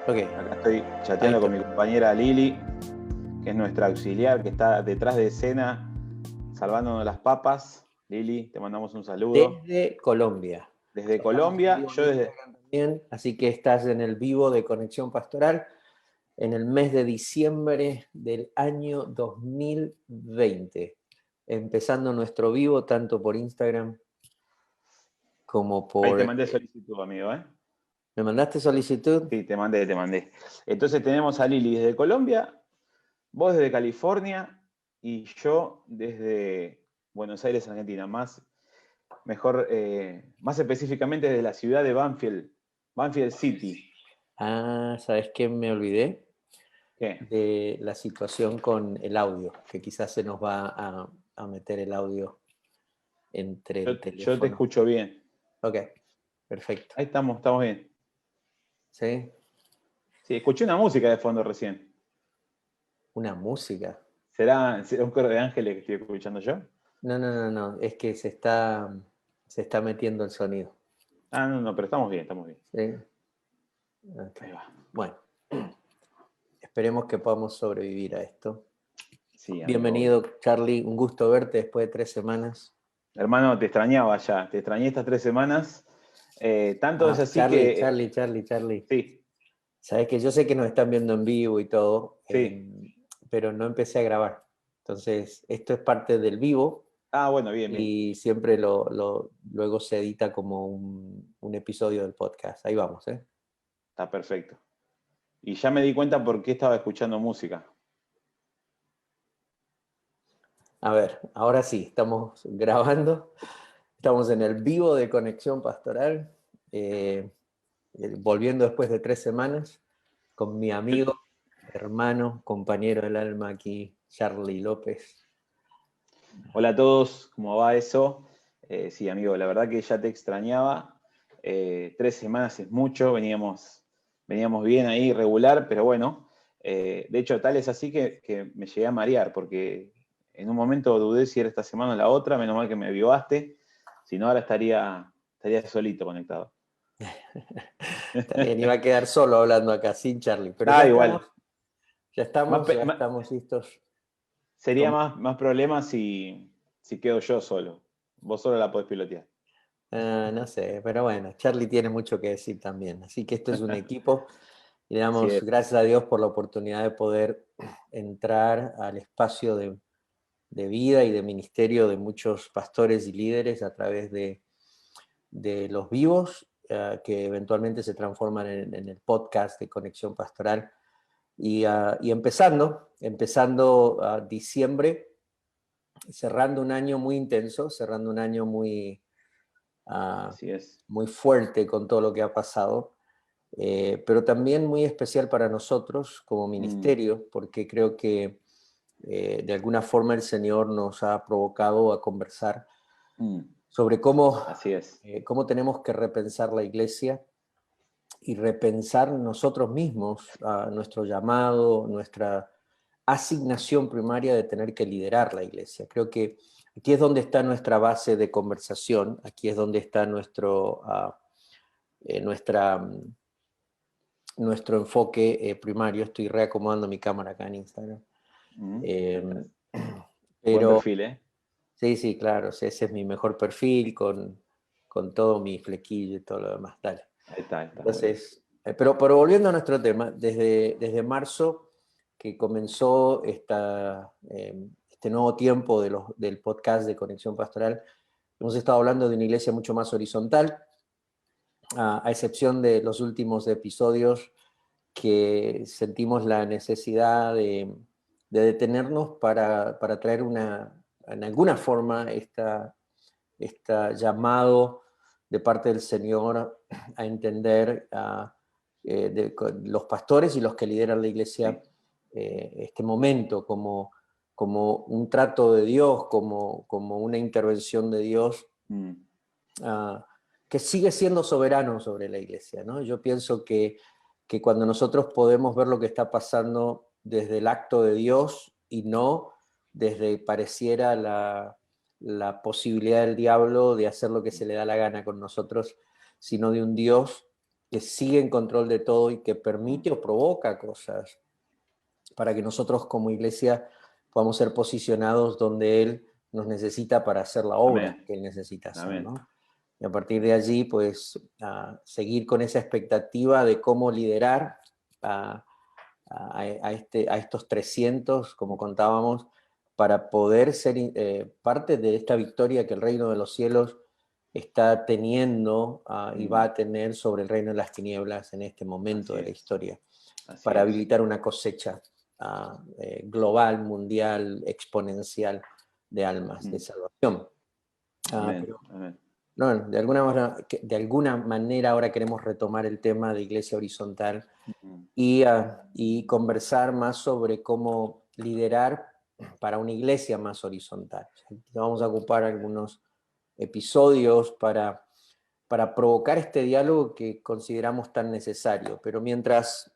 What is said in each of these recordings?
Ok, Acá estoy ahí chateando con está. mi compañera Lili, que es nuestra auxiliar, que está detrás de escena, salvándonos las papas. Lili, te mandamos un saludo. Desde Colombia. Desde Estamos en Colombia, vivo en yo desde... Instagram también, así que estás en el vivo de Conexión Pastoral en el mes de diciembre del año 2020, empezando nuestro vivo tanto por Instagram como Ahí te por... mandé solicitud, amigo, ¿eh? ¿Me mandaste solicitud? Sí, te mandé. Entonces tenemos a Lili desde Colombia, vos desde California y yo desde Buenos Aires, Argentina. Más específicamente desde la ciudad de Banfield City. ¿Sabes qué? Me olvidé ¿Qué? de la situación con el audio, que quizás se nos va a meter el audio entre el Yo te teléfono. escucho bien. Ok, perfecto. Ahí estamos bien. ¿Sí? Sí, escuché una música de fondo recién. Una música. ¿Será un coro de ángeles que estoy escuchando yo? No, es que se está metiendo el sonido. Ah, no, pero estamos bien. ¿Sí? Ok. Ahí va. Bueno, esperemos que podamos sobrevivir a esto. Sí, amigo, obvio. Bienvenido, Charlie. Un gusto verte después de 3 semanas. Hermano, te extrañaba ya. Te extrañé estas 3 semanas. Tanto es así Charlie, que... Charlie, Charlie, Charlie. Sí, Sabes que yo sé que nos están viendo en vivo y todo, sí. pero no empecé a grabar. Entonces, esto es parte del vivo Ah, bueno, bien. y siempre luego se edita como un episodio del podcast. Ahí vamos, ¿eh? Está perfecto. Y ya me di cuenta por qué estaba escuchando música. A ver, ahora sí, estamos grabando. Estamos en el vivo de Conexión Pastoral, eh, volviendo después de 3 semanas con mi Yo- amigo, hermano, compañero del alma aquí, Charlie López. Hola a todos, ¿cómo va eso? Sí, amigo, la verdad que ya te extrañaba. 3 semanas es mucho, veníamos bien ahí, regular, pero bueno. De hecho, tal es así que me llegué a marear, porque en un momento dudé si era esta semana o la otra, menos mal que me avivaste, si no ahora estaría solito conectado. Está bien, iba a quedar solo hablando acá, sin Charlie, pero ya estamos, Igual. ya Más estamos, pe- ya más- estamos listos. Sería Como- más problema si quedo yo solo. Vos solo la podés pilotear. no sé, pero bueno, Charlie tiene mucho que decir también, así que esto es un equipo y le Así damos es. gracias a Dios por la oportunidad de poder entrar al espacio de vida y de ministerio de muchos pastores y líderes a través de los vivos, que eventualmente se transforman en el podcast de Conexión Pastoral. Y empezando diciembre, cerrando un año muy intenso, cerrando un año uh, Así es. muy fuerte con todo lo que ha pasado, pero también muy especial para nosotros como Mm, ministerio, porque creo que de alguna forma el Señor nos ha provocado a conversar mm, sobre cómo, así es. cómo tenemos que repensar la iglesia y repensar nosotros mismos nuestro llamado, nuestra asignación primaria de tener que liderar la iglesia. Creo que aquí es donde está nuestra base de conversación, aquí es donde está nuestra, nuestro enfoque primario. Estoy reacomodando mi cámara acá en Instagram. Ahí Eh, estás. Buen pero perfil, ¿eh? sí, claro, ese es mi mejor perfil con todo mi flequillo y todo lo demás. Dale. Ahí está, buenísimo. Entonces, pero volviendo a nuestro tema, desde marzo que comenzó este nuevo tiempo del podcast de Conexión Pastoral, hemos estado hablando de una iglesia mucho más horizontal, a excepción de los últimos episodios que sentimos la necesidad de detenernos para traer en alguna forma este llamado de parte del Señor a entender los pastores y los que lideran la iglesia Sí. este momento como un trato de Dios, como una intervención de Dios Mm, uh, que sigue siendo soberano sobre la iglesia, ¿no? Yo pienso que cuando nosotros podemos ver lo que está pasando desde el acto de Dios y no desde pareciera la posibilidad del diablo de hacer lo que se le da la gana con nosotros, sino de un Dios que sigue en control de todo y que permite o provoca cosas para que nosotros como iglesia podamos ser posicionados donde Él nos necesita para hacer la obra Amén. que Él necesita hacer, Amén. ¿no? Y a partir de allí, pues, seguir con esa expectativa de cómo liderar a estos 300, como contábamos, para poder ser parte de esta victoria que el reino de los cielos está teniendo y va a tener sobre el reino de las tinieblas en este momento Así de la es. historia, Así para es. habilitar una cosecha global, mundial, exponencial de almas, de salvación. Amén. Pero Amén. no, de alguna manera ahora queremos retomar el tema de iglesia horizontal y conversar más sobre cómo liderar para una iglesia más horizontal. Vamos a ocupar algunos episodios para provocar este diálogo que consideramos tan necesario. Pero mientras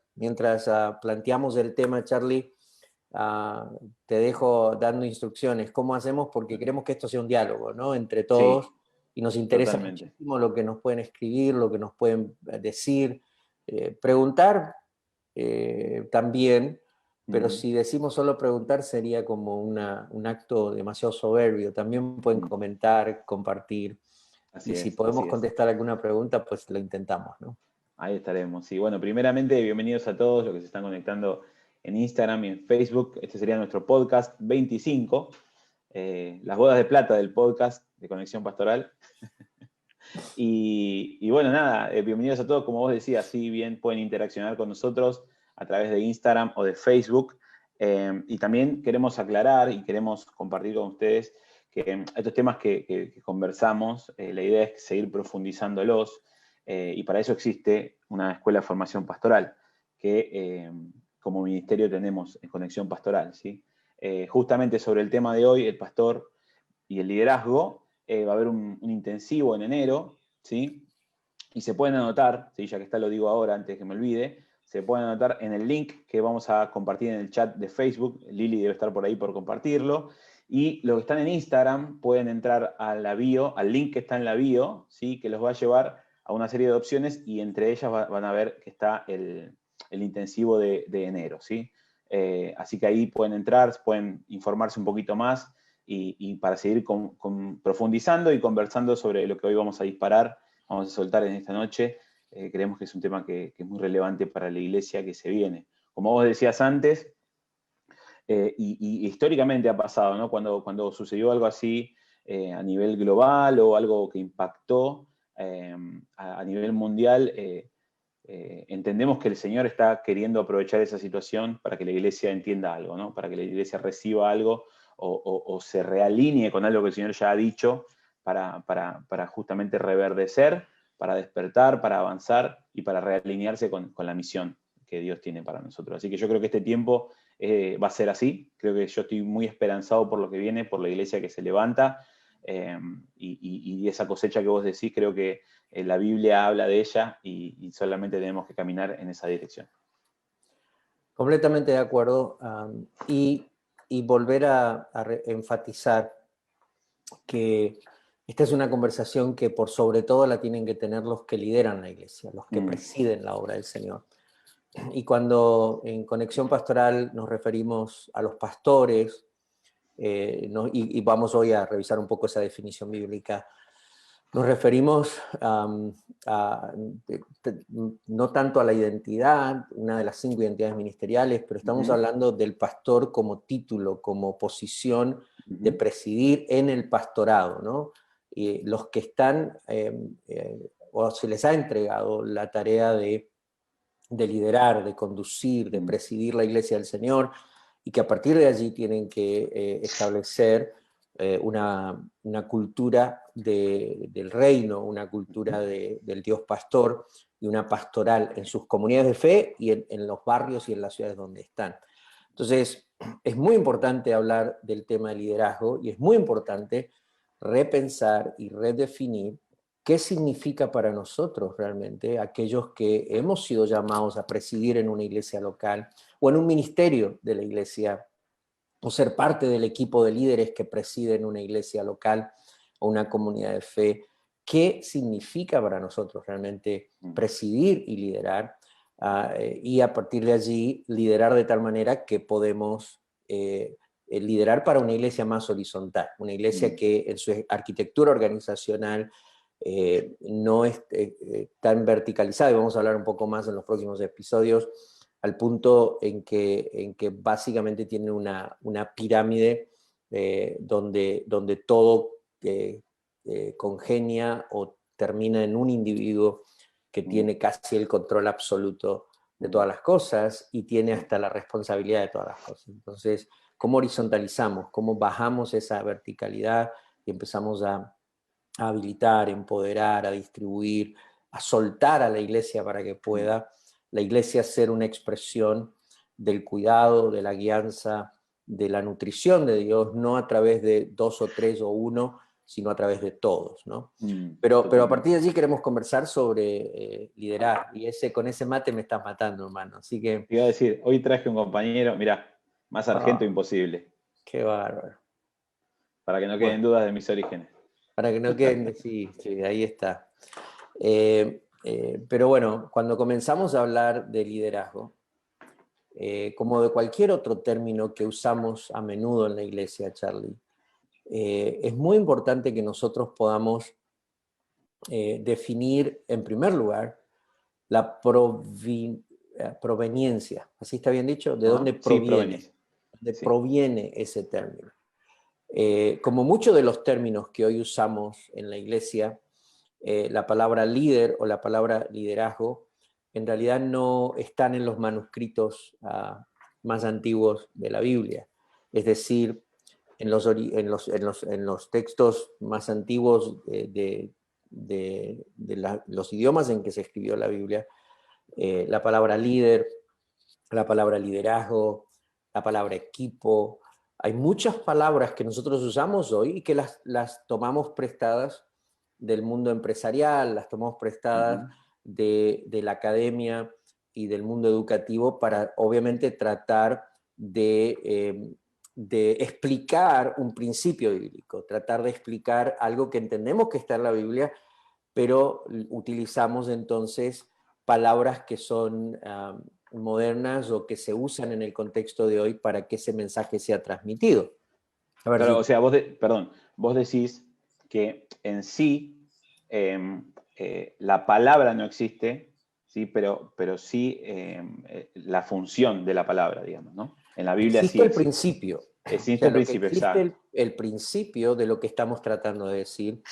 planteamos el tema, Charlie, te dejo dando instrucciones. ¿Cómo hacemos? Porque queremos que esto sea un diálogo, ¿no? Entre todos, Sí, y nos interesa totalmente. muchísimo lo que nos pueden escribir, lo que nos pueden decir, preguntar también, pero si decimos solo preguntar sería como un acto demasiado soberbio. También pueden comentar, compartir, y Así si es, podemos así es. contestar alguna pregunta, pues lo intentamos, ¿no? Ahí estaremos. Y bueno, primeramente, bienvenidos a todos los que se están conectando en Instagram y en Facebook. Este sería nuestro podcast 25, las bodas de plata del podcast de Conexión Pastoral. Y bueno, nada, bienvenidos a todos. Como vos decías, sí, bien pueden interaccionar con nosotros a través de Instagram o de Facebook. Y también queremos aclarar y queremos compartir con ustedes que estos temas que conversamos, la idea es seguir profundizándolos. Y para eso existe una escuela de formación pastoral que como ministerio tenemos en Conexión Pastoral, ¿sí? Justamente sobre el tema de hoy, el pastor y el liderazgo, va a haber un intensivo en enero, ¿sí? Y se pueden anotar, ¿sí? Ya que está lo digo ahora antes de que me olvide, se pueden anotar en el link que vamos a compartir en el chat de Facebook. Lili debe estar por ahí por compartirlo. Y los que están en Instagram pueden entrar a la bio, al link que está en la bio, ¿sí? Que los va a llevar a una serie de opciones y entre ellas van a ver que está el intensivo de enero, ¿sí? Así que ahí pueden entrar, pueden informarse un poquito más y para seguir profundizando y conversando sobre lo que hoy vamos a disparar, vamos a soltar en esta noche. Creemos que es un tema que es muy relevante para la iglesia que se viene. Como vos decías antes, y históricamente ha pasado, ¿no? Cuando sucedió algo así a nivel global o algo que impactó a nivel mundial, entendemos que el Señor está queriendo aprovechar esa situación para que la iglesia entienda algo, ¿no? Para que la iglesia reciba algo o se realinee con algo que el Señor ya ha dicho para justamente reverdecer, para despertar, para avanzar y para realinearse con la misión que Dios tiene para nosotros. Así que yo creo que este tiempo va a ser así. Creo que yo estoy muy esperanzado por lo que viene, por la iglesia que se levanta y esa cosecha que vos decís, creo que la Biblia habla de ella y solamente tenemos que caminar en esa dirección. Completamente de acuerdo. Y volver a enfatizar que esta es una conversación que por sobre todo la tienen que tener los que lideran la iglesia, los que presiden la obra del Señor. Y cuando en Conexión Pastoral nos referimos a los pastores, y vamos hoy a revisar un poco esa definición bíblica, nos referimos no tanto a la identidad, una de las 5 identidades ministeriales, pero estamos hablando del pastor como título, como posición de presidir en el pastorado, ¿no? Y los que están, o se les ha entregado la tarea de liderar, de conducir, de presidir la iglesia del Señor, y que a partir de allí tienen que establecer una cultura del reino, una cultura del Dios pastor y una pastoral en sus comunidades de fe y en los barrios y en las ciudades donde están. Entonces, es muy importante hablar del tema de liderazgo y es muy importante repensar y redefinir qué significa para nosotros realmente aquellos que hemos sido llamados a presidir en una iglesia local o en un ministerio de la iglesia o ser parte del equipo de líderes que presiden una iglesia local o una comunidad de fe. qué significa para nosotros realmente presidir y liderar, y a partir de allí liderar de tal manera que podemos liderar para una iglesia más horizontal, una iglesia que en su arquitectura organizacional no es tan verticalizada, y vamos a hablar un poco más en los próximos episodios, al punto en que básicamente tiene una pirámide donde todo congenia o termina en un individuo que tiene casi el control absoluto de todas las cosas y tiene hasta la responsabilidad de todas las cosas. Entonces, ¿cómo horizontalizamos? ¿Cómo bajamos esa verticalidad y empezamos a habilitar, empoderar, a distribuir, a soltar a la iglesia para que pueda la iglesia ser una expresión del cuidado, de la guianza, de la nutrición de Dios, no a través de 2 o 3 o 1, sino a través de todos, ¿no? Pero a partir de allí queremos conversar sobre liderar, y con ese mate me estás matando, hermano, así que... Te iba a decir, hoy traje un compañero, mirá, más sargento imposible. Qué bárbaro. Para que no queden dudas de mis orígenes. Para que no queden, sí, ahí está. Pero bueno, cuando comenzamos a hablar de liderazgo, como de cualquier otro término que usamos a menudo en la iglesia, Charlie, es muy importante que nosotros podamos definir, en primer lugar, la proveniencia. ¿Así está bien dicho? ¿De dónde proviene? Sí, ¿De dónde proviene ese término? Como muchos de los términos que hoy usamos en la iglesia, la palabra líder o la palabra liderazgo en realidad no están en los manuscritos más antiguos de la Biblia. Es decir, en los textos más antiguos de los idiomas en que se escribió la Biblia, la palabra líder, la palabra liderazgo, la palabra equipo, hay muchas palabras que nosotros usamos hoy y que las tomamos prestadas del mundo empresarial, las tomamos prestadas de la academia y del mundo educativo para obviamente tratar de explicar un principio bíblico, tratar de explicar algo que entendemos que está en la Biblia, pero utilizamos entonces palabras que son modernas o que se usan en el contexto de hoy para que ese mensaje sea transmitido. A ver, claro, o sea, vos decís que en sí la palabra no existe, ¿sí? Pero sí la función de la palabra, digamos, ¿no? En la Biblia existe sí el existe. principio. Existe el principio, exacto. El principio de lo que estamos tratando de decir,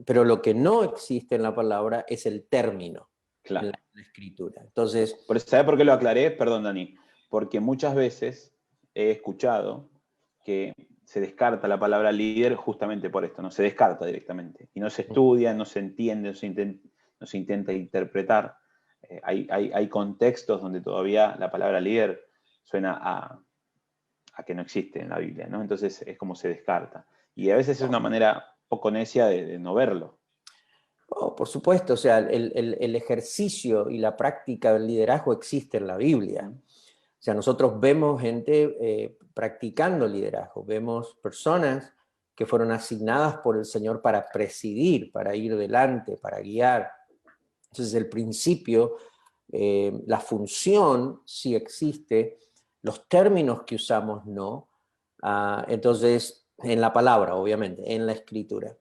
pero lo que no existe en la palabra es el término. Claro. En la escritura. Entonces, ¿sabes por qué lo aclaré? Perdón, Dani. Porque muchas veces he escuchado que se descarta la palabra líder justamente por esto, no se descarta directamente. Y no se estudia, no se entiende, no se intenta interpretar. Hay contextos donde todavía la palabra líder suena a que no existe en la Biblia, ¿no? Entonces es como se descarta. Y a veces es una manera poco necia de no verlo. Oh, por supuesto, o sea, el ejercicio y la práctica del liderazgo existe en la Biblia. O sea, nosotros vemos gente practicando liderazgo, vemos personas que fueron asignadas por el Señor para presidir, para ir delante, para guiar. Entonces, el principio, la función sí existe, los términos que usamos no. Entonces, en la palabra, obviamente, en la escritura.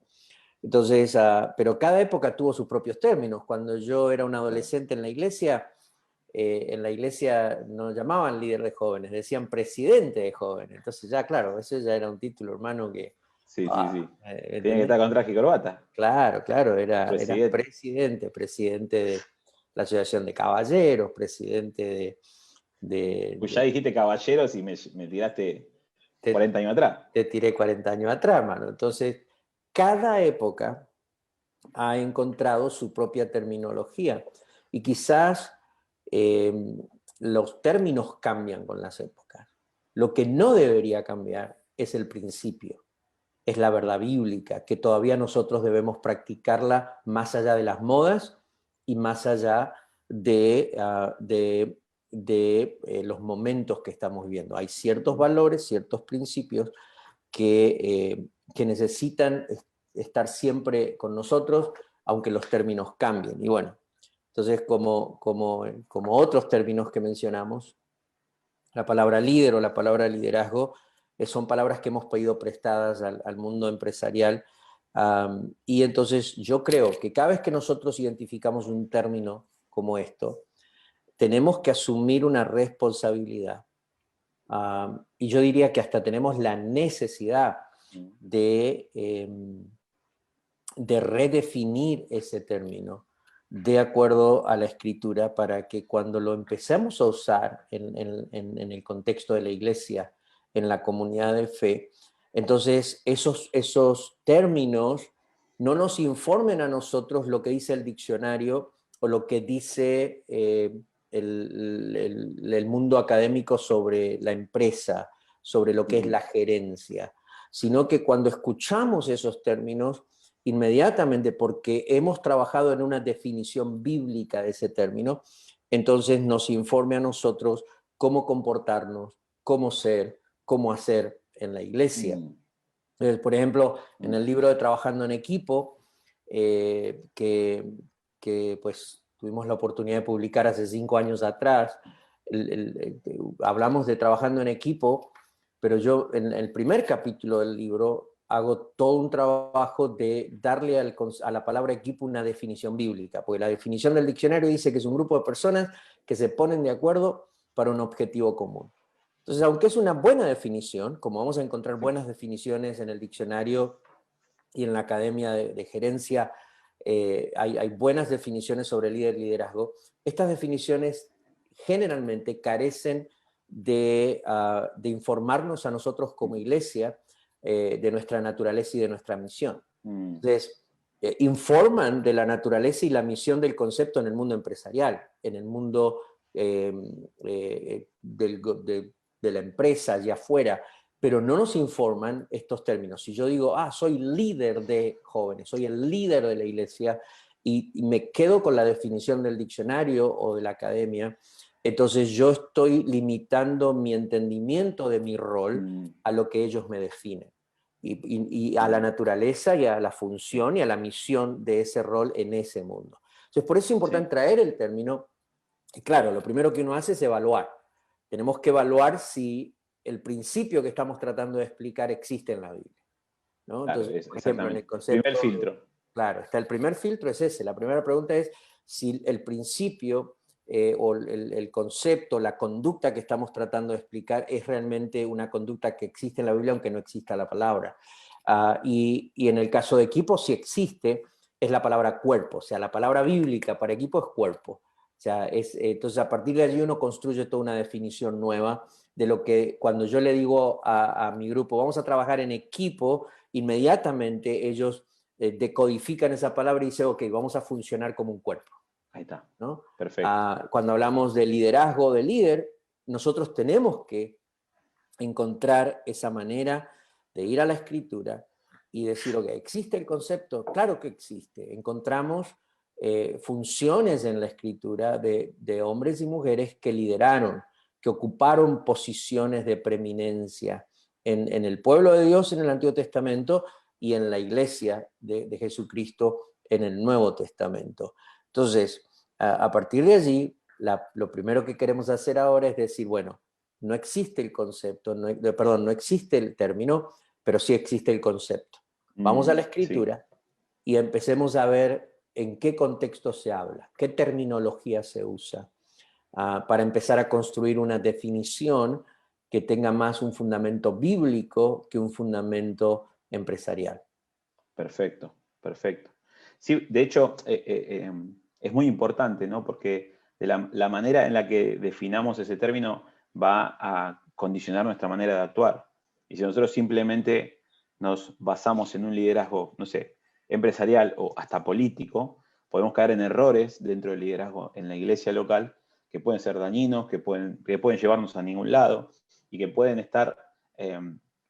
Entonces, pero cada época tuvo sus propios términos. Cuando yo era un adolescente en la iglesia no llamaban líder de jóvenes, decían presidente de jóvenes. Entonces ya, claro, ese ya era un título, hermano, que... Sí. Tiene que estar con traje y corbata. Claro, era presidente de la Asociación de Caballeros, presidente Pues ya dijiste caballeros y me tiraste 40 años atrás. Te tiré 40 años atrás, hermano. Entonces, cada época ha encontrado su propia terminología y quizás los términos cambian con las épocas. Lo que no debería cambiar es el principio, es la verdad bíblica, que todavía nosotros debemos practicarla más allá de las modas y más allá de los momentos que estamos viviendo. Hay ciertos valores, ciertos principios que necesitan estar siempre con nosotros, aunque los términos cambien. Y bueno, entonces como otros términos que mencionamos, la palabra líder o la palabra liderazgo son palabras que hemos pedido prestadas al mundo empresarial. Y entonces yo creo que cada vez que nosotros identificamos un término como esto, tenemos que asumir una responsabilidad. Y yo diría que hasta tenemos la necesidad de redefinir ese término de acuerdo a la Escritura para que cuando lo empecemos a usar en el contexto de la iglesia, en la comunidad de fe, entonces esos términos no nos informen a nosotros lo que dice el diccionario o lo que dice el mundo académico sobre la empresa, sobre lo que es la gerencia, sino que cuando escuchamos esos términos, inmediatamente, porque hemos trabajado en una definición bíblica de ese término, entonces nos informe a nosotros cómo comportarnos, cómo ser, cómo hacer en la iglesia. Entonces, por ejemplo, en el libro de Trabajando en Equipo, que pues tuvimos la oportunidad de publicar hace 5 años atrás, hablamos de trabajando en equipo, pero yo en el primer capítulo del libro hago todo un trabajo de darle a la palabra equipo una definición bíblica, porque la definición del diccionario dice que es un grupo de personas que se ponen de acuerdo para un objetivo común. Entonces, aunque es una buena definición, como vamos a encontrar buenas definiciones en el diccionario y en la Academia de Gerencia, hay buenas definiciones sobre líder y liderazgo, estas definiciones generalmente carecen de informarnos a nosotros como iglesia de nuestra naturaleza y de nuestra misión. Entonces, informan de la naturaleza y la misión del concepto en el mundo empresarial, en el mundo de la empresa allá afuera, pero no nos informan estos términos. Si yo digo, soy líder de jóvenes, soy el líder de la iglesia, y me quedo con la definición del diccionario o de la academia, entonces yo estoy limitando mi entendimiento de mi rol a lo que ellos me definen. Y a la naturaleza y a la función y a la misión de ese rol en ese mundo. Entonces, por eso es importante traer el término. Y claro, lo primero que uno hace es evaluar. Tenemos que evaluar si el principio que estamos tratando de explicar existe en la Biblia, ¿no? Claro, Entonces, por ejemplo, en el concepto... Primer filtro. Claro, el primer filtro es ese. La primera pregunta es si el principio o el concepto, la conducta que estamos tratando de explicar es realmente una conducta que existe en la Biblia, aunque no exista la palabra. Y en el caso de equipo, si existe, es la palabra cuerpo. O sea, la palabra bíblica para equipo es cuerpo. O sea, entonces a partir de allí uno construye toda una definición nueva de lo que cuando yo le digo a mi grupo, vamos a trabajar en equipo, inmediatamente ellos decodifican esa palabra y dicen, ok, vamos a funcionar como un cuerpo. Ahí está, ¿no? perfecto. Cuando hablamos de liderazgo, de líder, nosotros tenemos que encontrar esa manera de ir a la escritura y decir, ok, ¿existe el concepto? Claro que existe. Encontramos funciones en la escritura de hombres y mujeres que lideraron, que ocuparon posiciones de preeminencia en el pueblo de Dios en el Antiguo Testamento y en la iglesia de Jesucristo en el Nuevo Testamento. Entonces, a partir de allí, lo primero que queremos hacer ahora es decir, bueno, no existe el concepto, no existe el término, pero sí existe el concepto. Vamos a la escritura y empecemos a ver en qué contexto se habla, qué terminología se usa, para empezar a construir una definición que tenga más un fundamento bíblico que un fundamento empresarial. Perfecto, perfecto. Sí, de hecho, es muy importante, ¿no? Porque de la manera en la que definamos ese término va a condicionar nuestra manera de actuar. Y si nosotros simplemente nos basamos en un liderazgo, no sé, empresarial o hasta político, podemos caer en errores dentro del liderazgo en la iglesia local que pueden ser dañinos, que pueden llevarnos a ningún lado y que pueden estar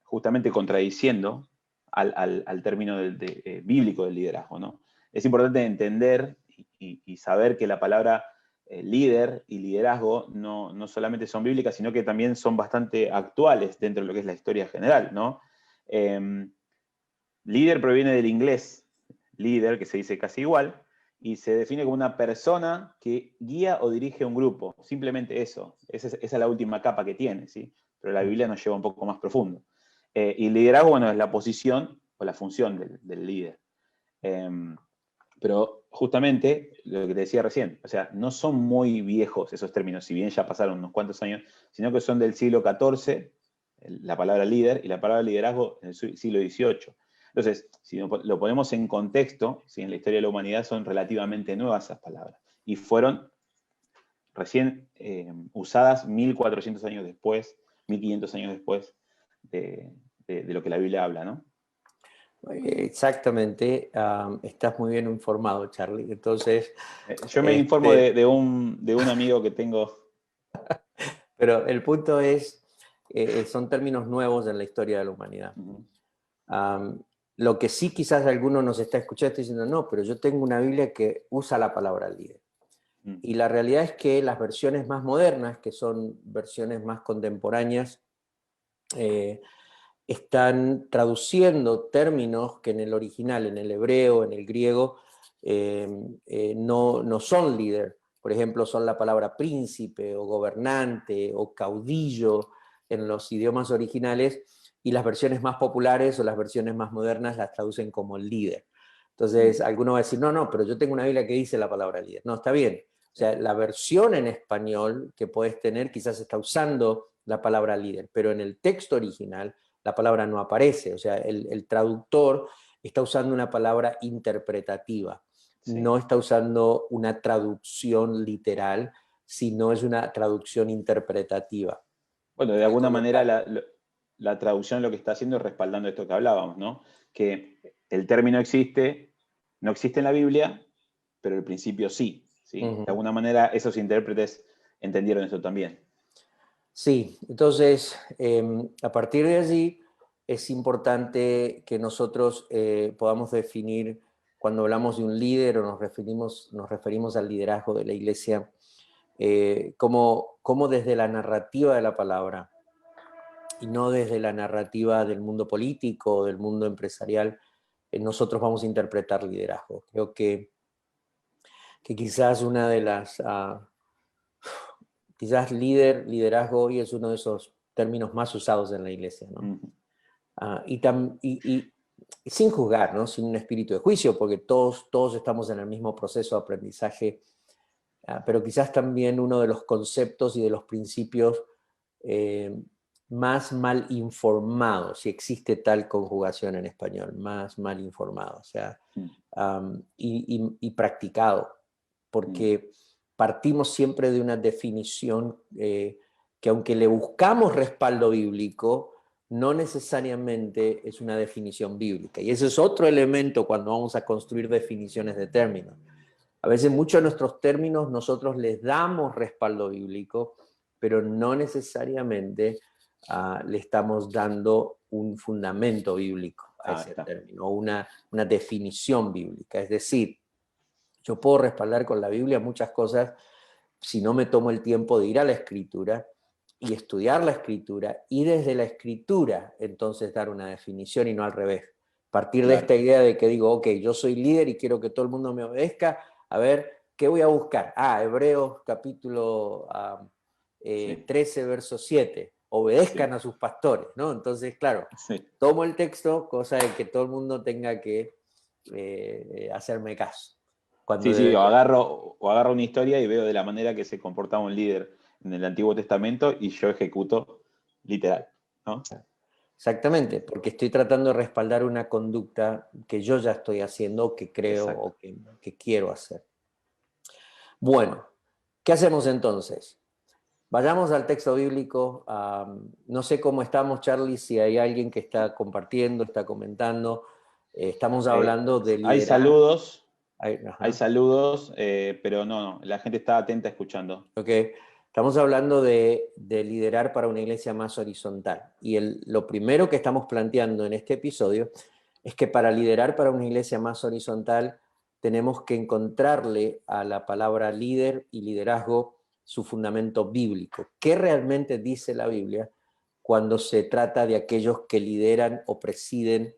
justamente contradiciendo al término bíblico del liderazgo, ¿no? Es importante entender y saber que la palabra líder y liderazgo no solamente son bíblicas, sino que también son bastante actuales dentro de lo que es la historia general, ¿no? líder proviene del inglés líder, que se dice casi igual, y se define como una persona que guía o dirige un grupo. Simplemente eso. Esa es la última capa que tiene, ¿sí? Pero la Biblia nos lleva un poco más profundo. Y el liderazgo, bueno, es la posición o la función del líder. Pero justamente lo que te decía recién, o sea, no son muy viejos esos términos, si bien ya pasaron unos cuantos años, sino que son del siglo XIV, la palabra líder, y la palabra liderazgo en el siglo XVIII. Entonces, si lo ponemos en contexto, ¿sí? En la historia de la humanidad son relativamente nuevas esas palabras, y fueron recién usadas 1400 años después, 1500 años después de lo que la Biblia habla, ¿no? Exactamente, estás muy bien informado, Charlie. Entonces, Yo me informo de un amigo que tengo. Pero el punto es, son términos nuevos en la historia de la humanidad. Lo que sí quizás alguno nos está escuchando está diciendo, no, pero yo tengo una Biblia que usa la palabra líder. Y la realidad es que las versiones más modernas, que son versiones más contemporáneas, están traduciendo términos que en el original, en el hebreo, en el griego, no son líder. Por ejemplo, son la palabra príncipe o gobernante o caudillo en los idiomas originales, y las versiones más populares o las versiones más modernas las traducen como líder. Entonces, alguno va a decir, no, no, pero yo tengo una Biblia que dice la palabra líder. No, está bien. O sea, la versión en español que puedes tener quizás está usando la palabra líder, pero en el texto original la palabra no aparece. O sea, el traductor está usando una palabra interpretativa. Sí. No está usando una traducción literal, sino es una traducción interpretativa. Bueno, de alguna manera la traducción lo que está haciendo es respaldando esto que hablábamos, ¿no? Que el término existe, no existe en la Biblia, pero el principio sí, ¿sí? De alguna manera esos intérpretes entendieron esto también. Sí, entonces a partir de allí es importante que nosotros podamos definir, cuando hablamos de un líder o nos referimos al liderazgo de la iglesia, como desde la narrativa de la palabra y no desde la narrativa del mundo político o del mundo empresarial, nosotros vamos a interpretar liderazgo. Creo que quizás una de las... quizás liderazgo hoy es uno de esos términos más usados en la iglesia, ¿no? Y sin juzgar, ¿no? Sin un espíritu de juicio, porque todos estamos en el mismo proceso de aprendizaje, pero quizás también uno de los conceptos y de los principios más mal informados, si existe tal conjugación en español, más mal informado, o sea, y practicado, porque partimos siempre de una definición que, aunque le buscamos respaldo bíblico, no necesariamente es una definición bíblica. Y ese es otro elemento cuando vamos a construir definiciones de términos. A veces muchos de nuestros términos nosotros les damos respaldo bíblico, pero no necesariamente le estamos dando un fundamento bíblico a ese término, o una definición bíblica. Es decir, yo puedo respaldar con la Biblia muchas cosas si no me tomo el tiempo de ir a la Escritura y estudiar la Escritura, y desde la Escritura entonces dar una definición y no al revés. Partir de esta idea de que digo, ok, yo soy líder y quiero que todo el mundo me obedezca, a ver, ¿qué voy a buscar? Hebreos capítulo 13, verso 7. Obedezcan a sus pastores, ¿no? Entonces, claro, tomo el texto, cosa de que todo el mundo tenga que hacerme caso. O agarro una historia y veo de la manera que se comportaba un líder en el Antiguo Testamento y yo ejecuto literal, ¿no? Exactamente, porque estoy tratando de respaldar una conducta que yo ya estoy haciendo, que creo o que quiero hacer. Bueno, ¿qué hacemos entonces? Vayamos al texto bíblico. No sé cómo estamos, Charlie, si hay alguien que está compartiendo, está comentando. Estamos hablando de liderazgo. Hay saludos, pero no, la gente está atenta escuchando. Ok, estamos hablando de liderar para una iglesia más horizontal. Y lo primero que estamos planteando en este episodio es que para liderar para una iglesia más horizontal tenemos que encontrarle a la palabra líder y liderazgo su fundamento bíblico. ¿Qué realmente dice la Biblia cuando se trata de aquellos que lideran o presiden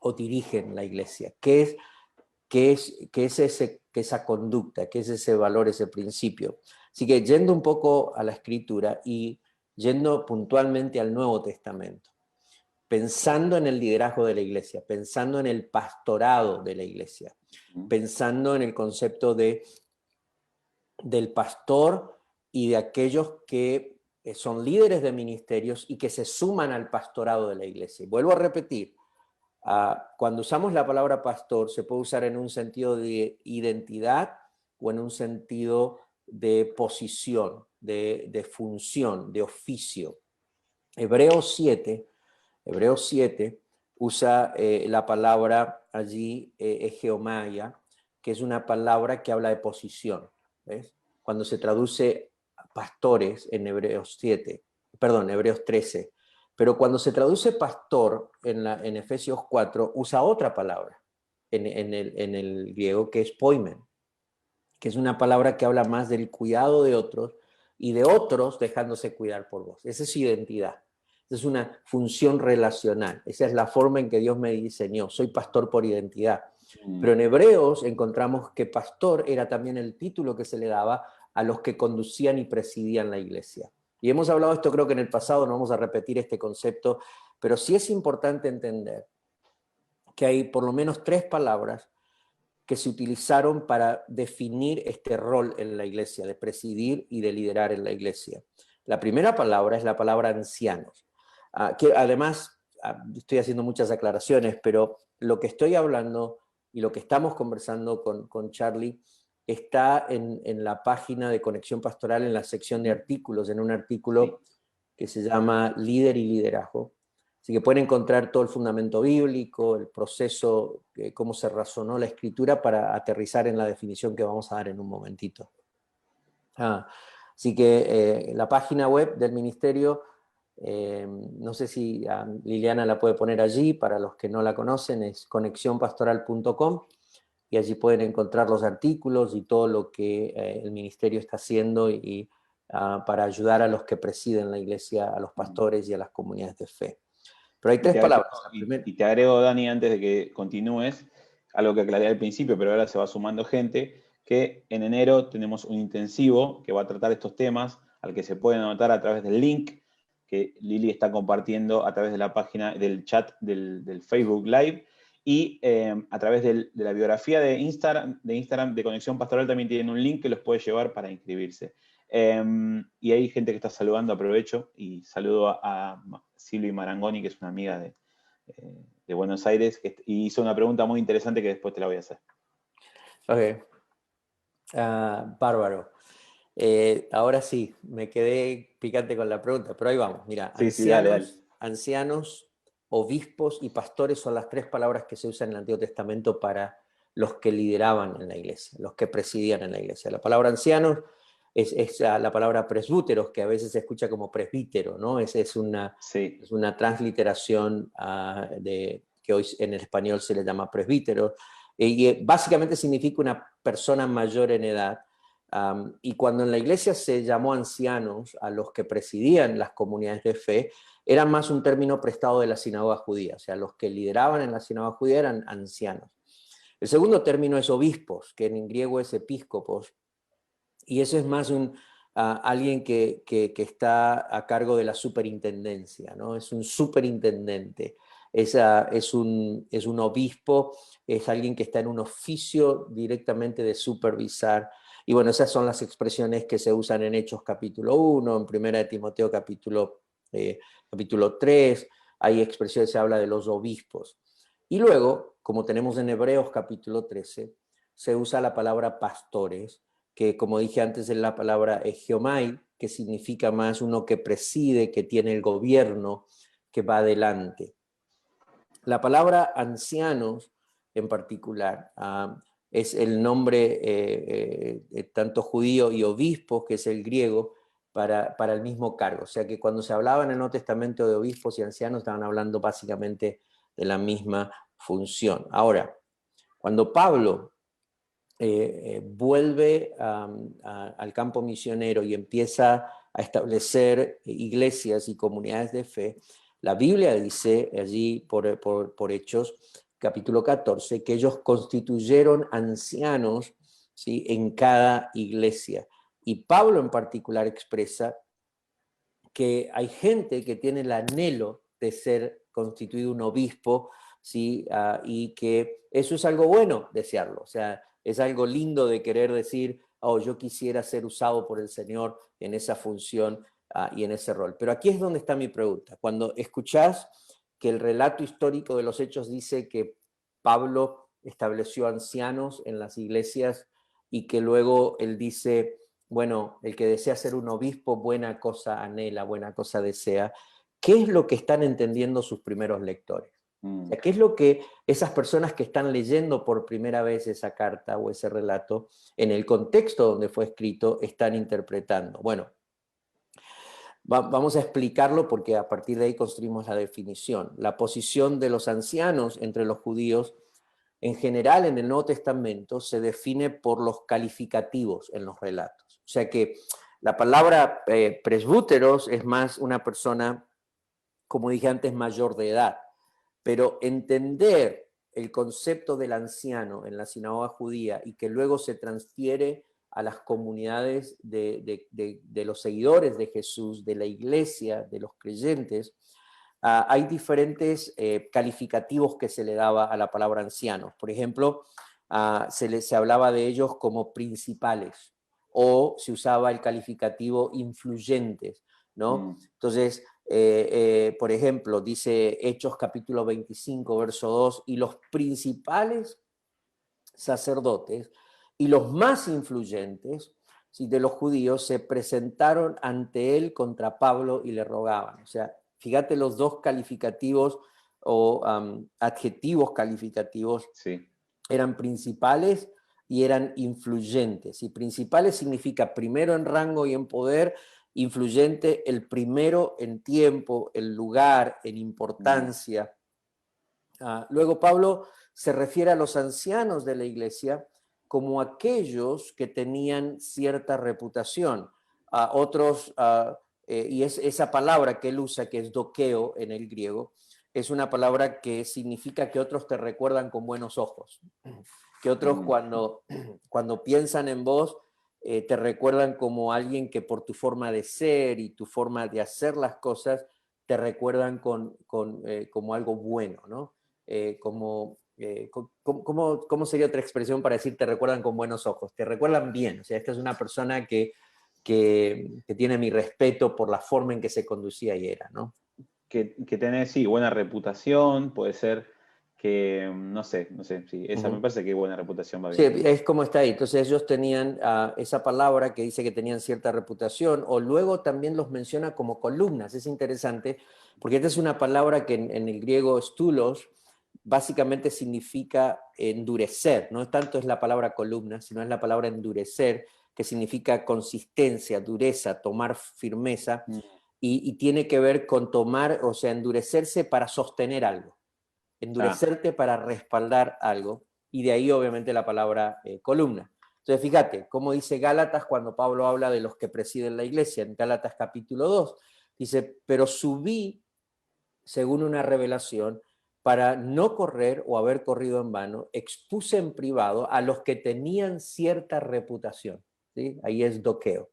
o dirigen la iglesia? ¿Qué es esa conducta? ¿Qué es ese valor, ese principio? Así que yendo un poco a la Escritura y yendo puntualmente al Nuevo Testamento, pensando en el liderazgo de la iglesia, pensando en el pastorado de la iglesia, pensando en el concepto del pastor y de aquellos que son líderes de ministerios y que se suman al pastorado de la iglesia. Y vuelvo a repetir, cuando usamos la palabra pastor se puede usar en un sentido de identidad o en un sentido de posición, de función, de oficio. Hebreos 7 usa la palabra allí, egeomaya, que es una palabra que habla de posición. ¿Ves? Cuando se traduce pastores en Hebreos 13, pero cuando se traduce pastor en Efesios 4, usa otra palabra en el griego, que es poimen, que es una palabra que habla más del cuidado de otros y de otros dejándose cuidar por vos. Esa es su identidad. Esa es una función relacional. Esa es la forma en que Dios me diseñó. Soy pastor por identidad. Pero en Hebreos encontramos que pastor era también el título que se le daba a los que conducían y presidían la iglesia. Y hemos hablado de esto, creo que en el pasado, no vamos a repetir este concepto, pero sí es importante entender que hay por lo menos 3 palabras que se utilizaron para definir este rol en la iglesia, de presidir y de liderar en la iglesia. La primera palabra es la palabra ancianos, que además, estoy haciendo muchas aclaraciones, pero lo que estoy hablando y lo que estamos conversando con Charlie está en la página de Conexión Pastoral, en la sección de artículos, en un artículo que se llama Líder y Liderazgo. Así que pueden encontrar todo el fundamento bíblico, el proceso, cómo se razonó la escritura para aterrizar en la definición que vamos a dar en un momentito. Así que la página web del ministerio, no sé si Liliana la puede poner allí, para los que no la conocen, es conexionpastoral.com, y allí pueden encontrar los artículos y todo lo que el ministerio está haciendo para ayudar a los que presiden la iglesia, a los pastores y a las comunidades de fe. Pero hay 3 palabras. Y te agrego, Dani, antes de que continúes, algo que aclaré al principio, pero ahora se va sumando gente, que en enero tenemos un intensivo que va a tratar estos temas, al que se pueden anotar a través del link que Lili está compartiendo a través de la página del chat del Facebook Live, y a través de la biografía de Instagram de Conexión Pastoral también tienen un link que los puede llevar para inscribirse. Y hay gente que está saludando, aprovecho, y saludo a Silvi Marangoni, que es una amiga de Buenos Aires, y hizo una pregunta muy interesante que después te la voy a hacer. Ok. Bárbaro. Ahora sí, me quedé picante con la pregunta, pero ahí vamos. Mira, sí, dale. Ancianos, obispos y pastores son las 3 palabras que se usan en el Antiguo Testamento para los que lideraban en la iglesia, los que presidían en la iglesia. La palabra ancianos es la palabra presbúteros, que a veces se escucha como presbítero, ¿no? Es una transliteración que hoy en el español se le llama presbítero, y básicamente significa una persona mayor en edad. Y cuando en la iglesia se llamó ancianos a los que presidían las comunidades de fe, era más un término prestado de la sinagoga judía, o sea, los que lideraban en la sinagoga judía eran ancianos. El segundo término es obispos, que en griego es episcopos, y eso es más alguien que está a cargo de la superintendencia, ¿no? Es un superintendente, es un obispo, es alguien que está en un oficio directamente de supervisar. Y bueno, esas son las expresiones que se usan en Hechos capítulo 1, en Primera de Timoteo capítulo 3, hay expresiones, se habla de los obispos. Y luego, como tenemos en Hebreos capítulo 13, se usa la palabra pastores, que como dije antes es la palabra egeomai, que significa más uno que preside, que tiene el gobierno, que va adelante. La palabra ancianos en particular es el nombre tanto judío y obispos, que es el griego, para el mismo cargo. O sea que cuando se hablaba en el Nuevo Testamento de obispos y ancianos, estaban hablando básicamente de la misma función. Ahora, cuando Pablo vuelve al campo misionero y empieza a establecer iglesias y comunidades de fe, la Biblia dice allí por Hechos capítulo 14, que ellos constituyeron ancianos, ¿sí?, en cada iglesia. Y Pablo en particular expresa que hay gente que tiene el anhelo de ser constituido un obispo, ¿sí? Y que eso es algo bueno, desearlo. O sea, es algo lindo de querer decir, oh, yo quisiera ser usado por el Señor en esa función y en ese rol. Pero aquí es donde está mi pregunta. Cuando escuchás que el relato histórico de los hechos dice que Pablo estableció ancianos en las iglesias y que luego él dice, bueno, el que desea ser un obispo, buena cosa anhela, buena cosa desea. ¿Qué es lo que están entendiendo sus primeros lectores? O sea, ¿qué es lo que esas personas que están leyendo por primera vez esa carta o ese relato, en el contexto donde fue escrito, están interpretando? Bueno, vamos a explicarlo porque a partir de ahí construimos la definición. La posición de los ancianos entre los judíos, en general en el Nuevo Testamento, se define por los calificativos en los relatos. O sea que la palabra presbúteros es más una persona, como dije antes, mayor de edad. Pero entender el concepto del anciano en la sinagoga judía y que luego se transfiere a las comunidades de los seguidores de Jesús, de la iglesia, de los creyentes, hay diferentes calificativos que se le daba a la palabra ancianos. Por ejemplo, se hablaba de ellos como principales o se usaba el calificativo influyentes, ¿no? Entonces, por ejemplo, dice Hechos capítulo 25, verso 2, y los principales sacerdotes y los más influyentes, ¿sí?, de los judíos se presentaron ante él contra Pablo y le rogaban. O sea, fíjate los dos calificativos o adjetivos calificativos, Sí. eran principales y eran influyentes. Y principales significa primero en rango y en poder, influyente el primero en tiempo, en lugar, en importancia. Luego Pablo se refiere a los ancianos de la iglesia como aquellos que tenían cierta reputación. Otros, y es esa palabra que él usa, que es doqueo en el griego, es una palabra que significa que otros te recuerdan con buenos ojos, que otros cuando piensan en vos, te recuerdan como alguien que por tu forma de ser y tu forma de hacer las cosas, te recuerdan como algo bueno, ¿no? ¿Cómo sería otra expresión para decir te recuerdan con buenos ojos? Te recuerdan bien, o sea, esta es una persona que tiene mi respeto por la forma en que se conducía y era, ¿no? Que tenés, sí, buena reputación, puede ser que, no sé, sí, esa me parece que buena reputación va Sí, bien. es como está ahí. Entonces ellos tenían esa palabra que dice que tenían cierta reputación, o luego también los menciona como columnas. Es interesante, porque esta es una palabra que en el griego stulos básicamente significa endurecer. No tanto es la palabra columna, sino es la palabra endurecer, que significa consistencia, dureza, tomar firmeza, y tiene que ver con tomar, o sea, endurecerse para sostener algo, endurecerte para respaldar algo, y de ahí obviamente la palabra columna. Entonces fíjate, cómo dice Gálatas cuando Pablo habla de los que presiden la iglesia, en Gálatas capítulo 2, dice, pero subí según una revelación para no correr o haber corrido en vano, expuse en privado a los que tenían cierta reputación. ¿Sí? Ahí es doqueo.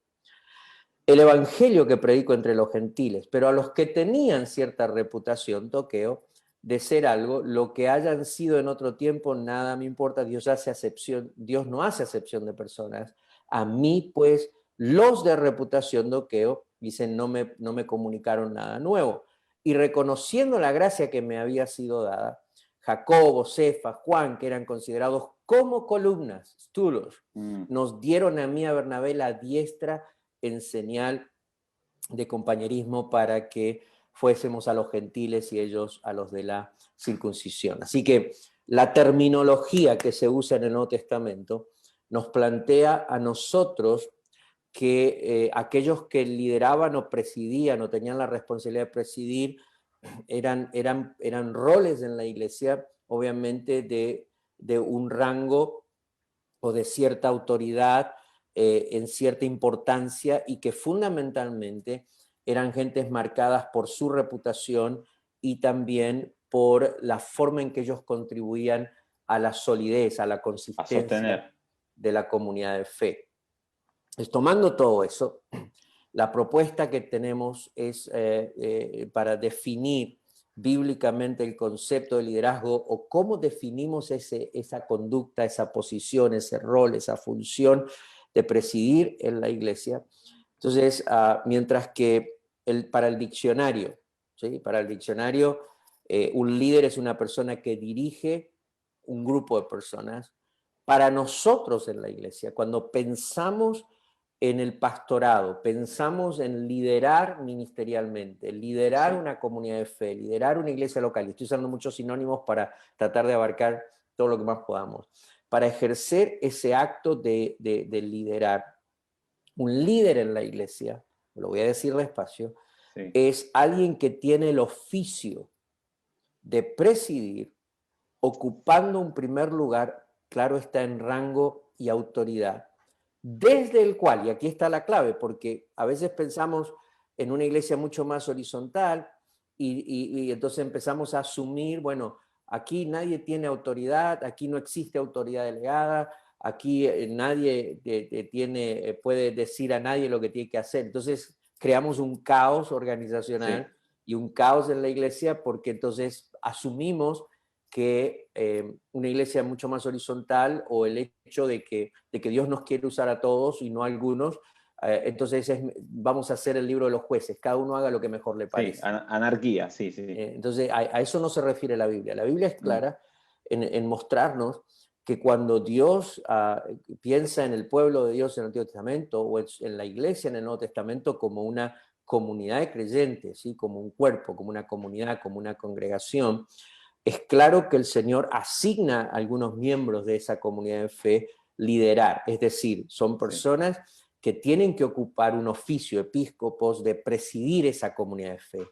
El evangelio que predico entre los gentiles, pero a los que tenían cierta reputación, doqueo, de ser algo, lo que hayan sido en otro tiempo, nada me importa, Dios no hace acepción de personas. A mí, pues, los de reputación, doqueo, dicen, no me comunicaron nada nuevo. Y reconociendo la gracia que me había sido dada, Jacobo, Cefas, Juan, que eran considerados como columnas, stulos, nos dieron a mí, a Bernabé, la diestra en señal de compañerismo para que fuésemos a los gentiles y ellos a los de la circuncisión. Así que la terminología que se usa en el Nuevo Testamento nos plantea a nosotros que aquellos que lideraban o presidían o tenían la responsabilidad de presidir eran roles en la iglesia, obviamente de un rango o de cierta autoridad, en cierta importancia, y que fundamentalmente eran gentes marcadas por su reputación y también por la forma en que ellos contribuían a la solidez, a la A consistencia sostener. de la comunidad de fe. Pues, tomando todo eso, la propuesta que tenemos es para definir bíblicamente el concepto de liderazgo o cómo definimos esa conducta, esa posición, ese rol, esa función de presidir en la iglesia. Entonces, mientras que para el diccionario, ¿sí? Para el diccionario, un líder es una persona que dirige un grupo de personas. Para nosotros en la iglesia, cuando pensamos en el pastorado, pensamos en liderar ministerialmente, liderar Sí. una comunidad de fe, liderar una iglesia local. Estoy usando muchos sinónimos para tratar de abarcar todo lo que más podamos. Para ejercer ese acto de liderar, un líder en la iglesia, lo voy a decir despacio, Sí. es alguien que tiene el oficio de presidir, ocupando un primer lugar, claro está, en rango y autoridad, desde el cual, y aquí está la clave, porque a veces pensamos en una iglesia mucho más horizontal y entonces empezamos a asumir, bueno, aquí nadie tiene autoridad, aquí no existe autoridad delegada, aquí nadie puede decir a nadie lo que tiene que hacer. Entonces creamos un caos organizacional Sí. y un caos en la iglesia porque entonces asumimos que una iglesia mucho más horizontal o el hecho de que Dios nos quiere usar a todos y no a algunos, entonces vamos a hacer el libro de los jueces, cada uno haga lo que mejor le Sí, parece. anarquía, sí, sí. Entonces a eso no se refiere la Biblia. La Biblia es Mm. clara en mostrarnos que cuando Dios piensa en el pueblo de Dios en el Antiguo Testamento o en la iglesia en el Nuevo Testamento como una comunidad de creyentes, ¿sí? Como un cuerpo, como una comunidad, como una congregación, es claro que el Señor asigna a algunos miembros de esa comunidad de fe liderar, es decir, son Sí. personas que tienen que ocupar un oficio, episcopos, de presidir esa comunidad de fe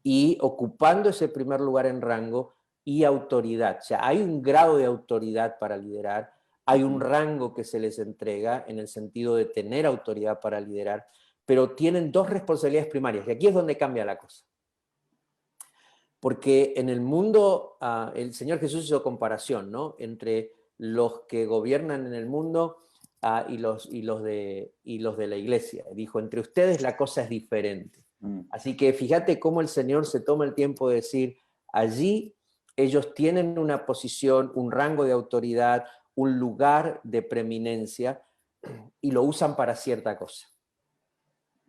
y ocupando ese primer lugar en rango y autoridad. O sea, hay un grado de autoridad para liderar, hay un rango que se les entrega en el sentido de tener autoridad para liderar, pero tienen dos responsabilidades primarias y aquí es donde cambia la cosa. Porque en el mundo, el Señor Jesús hizo comparación, ¿no? Entre los que gobiernan en el mundo y los de la iglesia. Dijo, entre ustedes la cosa es diferente. Mm. Así que fíjate cómo el Señor se toma el tiempo de decir, allí ellos tienen una posición, un rango de autoridad, un lugar de preeminencia y lo usan para cierta cosa.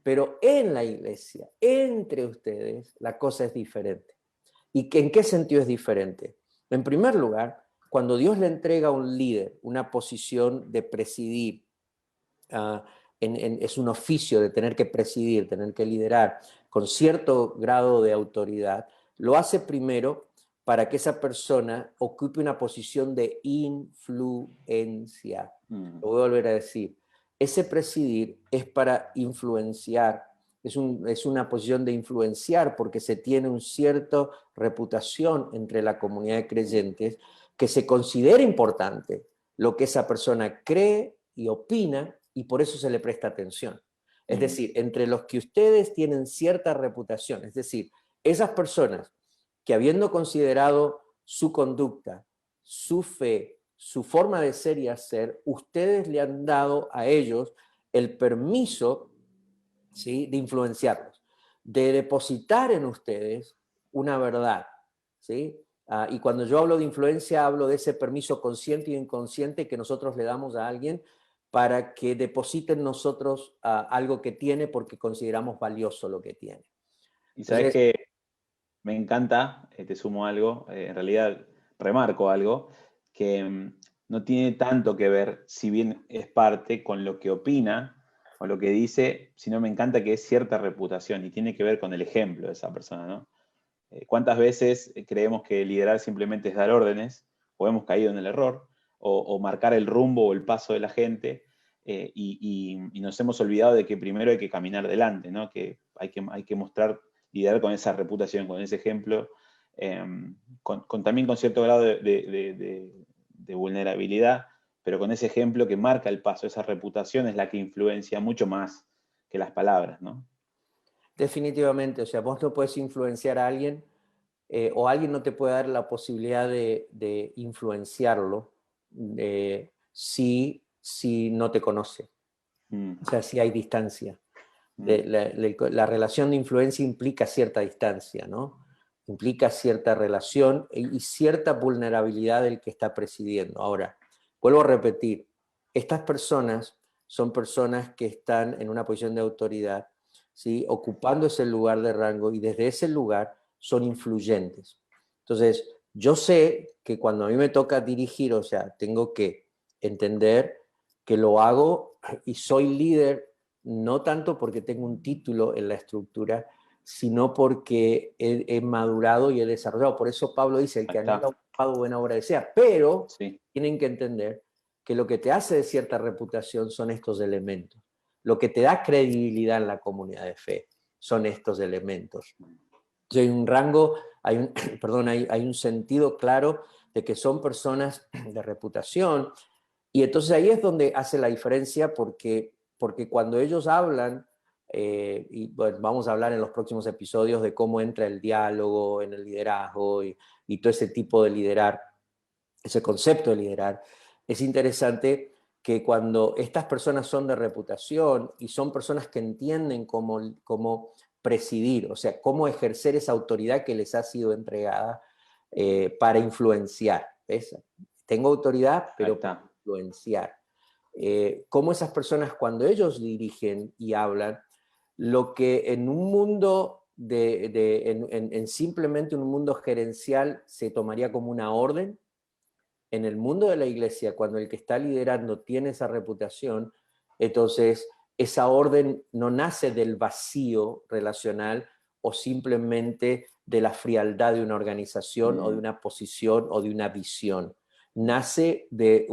Pero en la iglesia, entre ustedes, la cosa es diferente. ¿Y en qué sentido es diferente? En primer lugar, cuando Dios le entrega a un líder una posición de presidir, es un oficio de tener que presidir, tener que liderar con cierto grado de autoridad, lo hace primero para que esa persona ocupe una posición de influencia. Mm. Lo voy a volver a decir. Ese presidir es para influenciar, es una posición de influenciar porque se tiene una cierta reputación entre la comunidad de creyentes que se considera importante lo que esa persona cree y opina y por eso se le presta atención. Es decir, entre los que ustedes tienen cierta reputación, es decir, esas personas que habiendo considerado su conducta, su fe, su forma de ser y hacer, ustedes le han dado a ellos el permiso, ¿sí?, de influenciarlos, de depositar en ustedes una verdad, ¿sí? Y cuando yo hablo de influencia, hablo de ese permiso consciente y inconsciente que nosotros le damos a alguien para que deposite en nosotros algo que tiene porque consideramos valioso lo que tiene. Y sabes Entonces, que me encanta, te sumo algo, en realidad remarco algo, que no tiene tanto que ver, si bien es parte, con lo que opina o lo que dice, sino me encanta que es cierta reputación y tiene que ver con el ejemplo de esa persona, ¿no? ¿Cuántas veces creemos que liderar simplemente es dar órdenes, o hemos caído en el error, o marcar el rumbo o el paso de la gente, y nos hemos olvidado de que primero hay que caminar delante, ¿no? Que hay que mostrar, liderar con esa reputación, con ese ejemplo, también con cierto grado de vulnerabilidad, pero con ese ejemplo que marca el paso, esa reputación es la que influencia mucho más que las palabras, ¿no? definitivamente, o sea, vos no puedes influenciar a alguien o alguien no te puede dar la posibilidad de influenciarlo si no te conoce. O sea, si hay distancia. La relación de influencia implica cierta distancia, ¿no? Implica cierta relación y cierta vulnerabilidad del que está presidiendo. Ahora, vuelvo a repetir, estas personas son personas que están en una posición de autoridad, ¿sí? Ocupando ese lugar de rango y desde ese lugar son influyentes. Entonces, yo sé que cuando a mí me toca dirigir, o sea, tengo que entender que lo hago y soy líder no tanto porque tengo un título en la estructura, sino porque he madurado y he desarrollado. Por eso Pablo dice, el que anhela ocupado buena obra desea, pero tienen que entender que lo que te hace de cierta reputación son estos elementos. Lo que te da credibilidad en la comunidad de fe son estos elementos. Hay un rango, hay un sentido claro de que son personas de reputación, y entonces ahí es donde hace la diferencia porque cuando ellos hablan, y bueno, vamos a hablar en los próximos episodios de cómo entra el diálogo en el liderazgo y todo ese tipo de liderar, ese concepto de liderar, es interesante que cuando estas personas son de reputación y son personas que entienden cómo presidir, o sea, cómo ejercer esa autoridad que les ha sido entregada para influenciar. ¿Ves? Tengo autoridad, pero para influenciar. Cómo esas personas, cuando ellos dirigen y hablan, lo que en un mundo simplemente un mundo gerencial se tomaría como una orden, en el mundo de la iglesia, cuando el que está liderando tiene esa reputación, entonces esa orden no nace del vacío relacional o simplemente de la frialdad de una organización o de una posición o de una visión. Nace de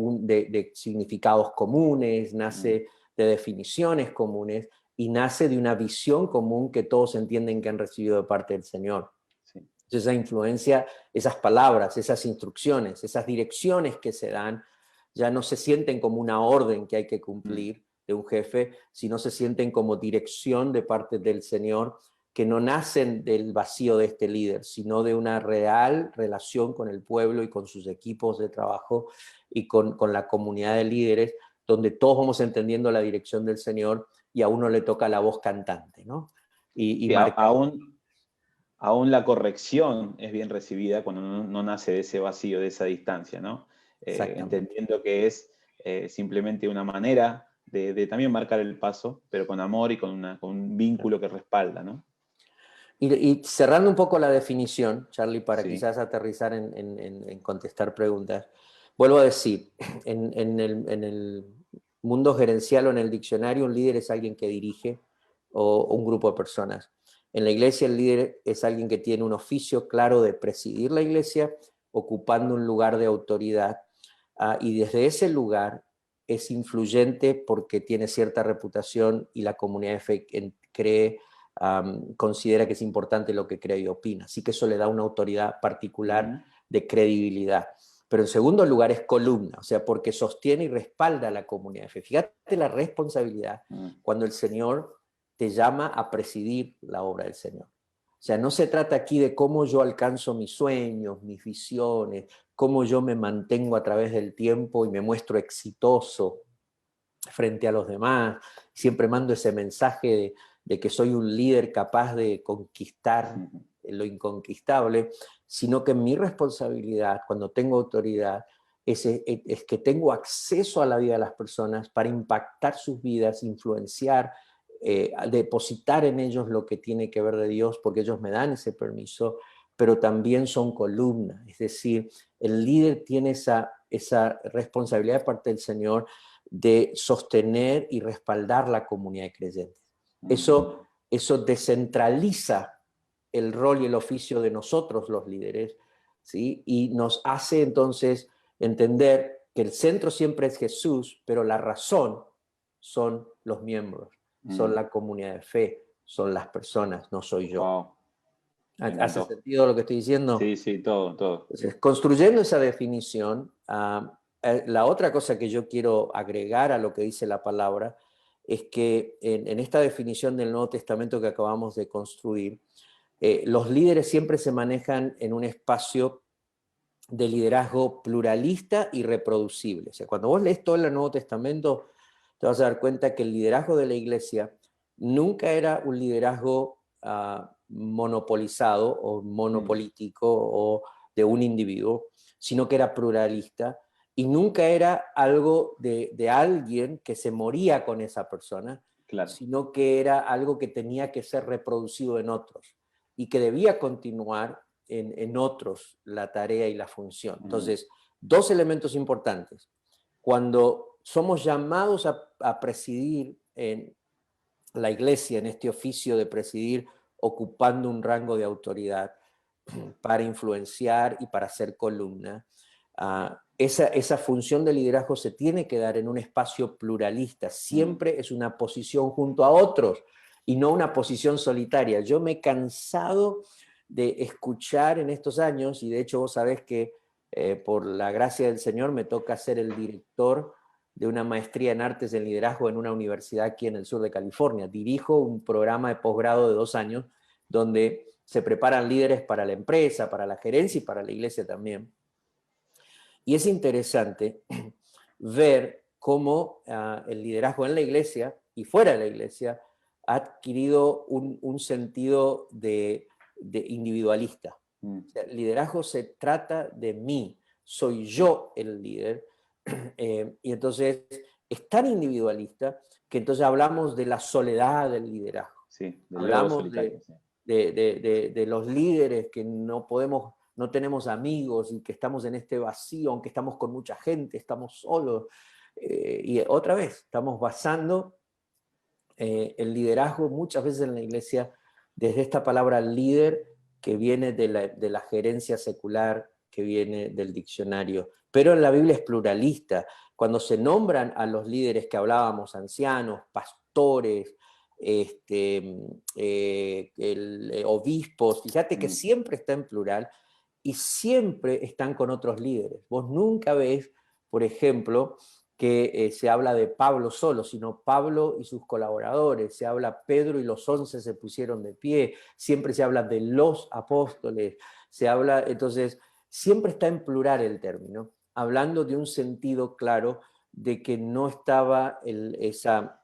significados comunes, nace de definiciones comunes y nace de una visión común que todos entienden que han recibido de parte del Señor. Esa influencia, esas palabras, esas instrucciones, esas direcciones que se dan, ya no se sienten como una orden que hay que cumplir de un jefe, sino se sienten como dirección de parte del Señor, que no nacen del vacío de este líder, sino de una real relación con el pueblo y con sus equipos de trabajo y con la comunidad de líderes, donde todos vamos entendiendo la dirección del Señor y a uno le toca la voz cantante, ¿no? Y aún la corrección es bien recibida cuando no nace de ese vacío, de esa distancia, ¿no? Entendiendo que es simplemente una manera de también marcar el paso, pero con amor y con un vínculo que respalda, ¿no? Y cerrando un poco la definición, Charlie, para quizás aterrizar en contestar preguntas, vuelvo a decir, en el mundo gerencial o en el diccionario, un líder es alguien que dirige o un grupo de personas. En la iglesia el líder es alguien que tiene un oficio claro de presidir la iglesia, ocupando un lugar de autoridad, y desde ese lugar es influyente porque tiene cierta reputación y la comunidad de fe cree, considera que es importante lo que cree y opina. Así que eso le da una autoridad particular de credibilidad. Pero en segundo lugar es columna, o sea, porque sostiene y respalda a la comunidad de fe. Fíjate la responsabilidad cuando el Señor te llama a presidir la obra del Señor. O sea, no se trata aquí de cómo yo alcanzo mis sueños, mis visiones, cómo yo me mantengo a través del tiempo y me muestro exitoso frente a los demás. Siempre mando ese mensaje de que soy un líder capaz de conquistar lo inconquistable, sino que mi responsabilidad, cuando tengo autoridad, es que tengo acceso a la vida de las personas para impactar sus vidas, influenciar, depositar en ellos lo que tiene que ver de Dios, porque ellos me dan ese permiso, pero también son columnas. Es decir, el líder tiene esa responsabilidad de parte del Señor de sostener y respaldar la comunidad de creyentes. Eso descentraliza el rol y el oficio de nosotros los líderes, ¿sí? Y nos hace entonces entender que el centro siempre es Jesús, pero la razón son los miembros, son la comunidad de fe, son las personas, no soy yo. Wow. ¿Hace sentido lo que estoy diciendo? Sí, todo. Entonces, construyendo esa definición, la otra cosa que yo quiero agregar a lo que dice la palabra es que en esta definición del Nuevo Testamento que acabamos de construir, Los líderes siempre se manejan en un espacio de liderazgo pluralista y reproducible. O sea, cuando vos lees todo el Nuevo Testamento, te vas a dar cuenta que el liderazgo de la iglesia nunca era un liderazgo monopolizado o monopolítico o de un individuo, sino que era pluralista y nunca era algo de alguien que se moría con esa persona, Claro. sino que era algo que tenía que ser reproducido en otros y que debía continuar en otros la tarea y la función. Entonces, dos elementos importantes. Cuando somos llamados a presidir en la iglesia, en este oficio de presidir, ocupando un rango de autoridad para influenciar y para ser columna, esa función de liderazgo se tiene que dar en un espacio pluralista. Siempre es una posición junto a otros y no una posición solitaria. Yo me he cansado de escuchar en estos años, y de hecho vos sabés que por la gracia del Señor me toca ser el director de una maestría en artes del liderazgo en una universidad aquí en el sur de California. Dirijo un programa de posgrado de 2 años donde se preparan líderes para la empresa, para la gerencia y para la iglesia también. Y es interesante ver cómo el liderazgo en la iglesia y fuera de la iglesia ha adquirido un sentido de individualista. O sea, el liderazgo se trata de mí, soy yo el líder, y entonces es tan individualista que entonces hablamos de la soledad del liderazgo. Sí, hablamos de los líderes que no tenemos amigos y que estamos en este vacío, aunque estamos con mucha gente, estamos solos. Y otra vez, estamos basando el liderazgo muchas veces en la iglesia desde esta palabra líder que viene de la gerencia secular, que viene del diccionario. Pero en la Biblia es pluralista. Cuando se nombran a los líderes que hablábamos, ancianos, pastores, obispos, fíjate que siempre está en plural y siempre están con otros líderes. Vos nunca ves, por ejemplo, que se habla de Pablo solo, sino Pablo y sus colaboradores, se habla Pedro y los 11 se pusieron de pie, siempre se habla de los apóstoles, se habla, entonces, siempre está en plural el término, hablando de un sentido claro de que no estaba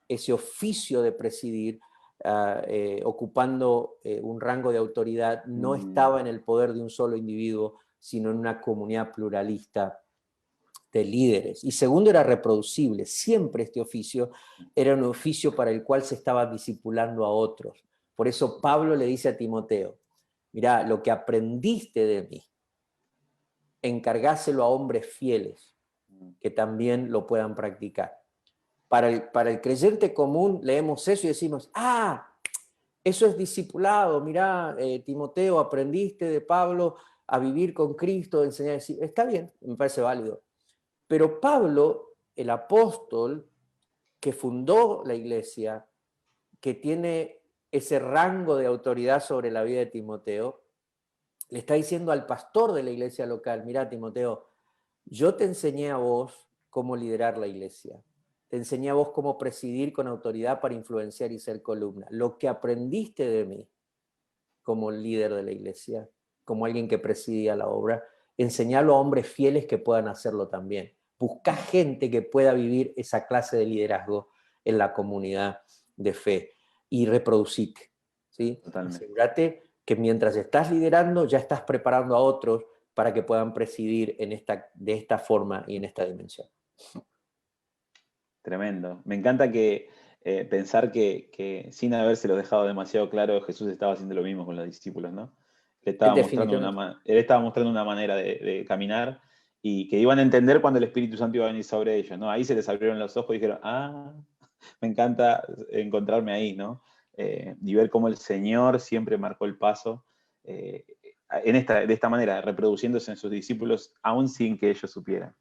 ese oficio de presidir ocupando un rango de autoridad, no estaba en el poder de un solo individuo, sino en una comunidad pluralista de líderes. Y segundo, era reproducible. Siempre este oficio era un oficio para el cual se estaba discipulando a otros. Por eso Pablo le dice a Timoteo, mirá, lo que aprendiste de mí, encargáselo a hombres fieles que también lo puedan practicar. Para el creyente común leemos eso y decimos, eso es discipulado, mirá, Timoteo, aprendiste de Pablo a vivir con Cristo, enseñar a decir, está bien, me parece válido. Pero Pablo, el apóstol que fundó la iglesia, que tiene ese rango de autoridad sobre la vida de Timoteo, le está diciendo al pastor de la iglesia local, mira Timoteo, yo te enseñé a vos cómo liderar la iglesia, te enseñé a vos cómo presidir con autoridad para influenciar y ser columna. Lo que aprendiste de mí como líder de la iglesia, como alguien que presidía la obra, enseñarlo a hombres fieles que puedan hacerlo también. Busca gente que pueda vivir esa clase de liderazgo en la comunidad de fe y reproducite, ¿sí? Asegúrate que mientras estás liderando ya estás preparando a otros para que puedan presidir de esta forma y en esta dimensión. Tremendo. Me encanta pensar que sin habérselo dejado demasiado claro, Jesús estaba haciendo lo mismo con los discípulos, ¿no? Él estaba mostrando una manera de caminar y que iban a entender cuando el Espíritu Santo iba a venir sobre ellos, ¿no? Ahí se les abrieron los ojos y dijeron, me encanta encontrarme ahí, ¿no? Y ver cómo el Señor siempre marcó el paso de esta manera, reproduciéndose en sus discípulos, aún sin que ellos supieran.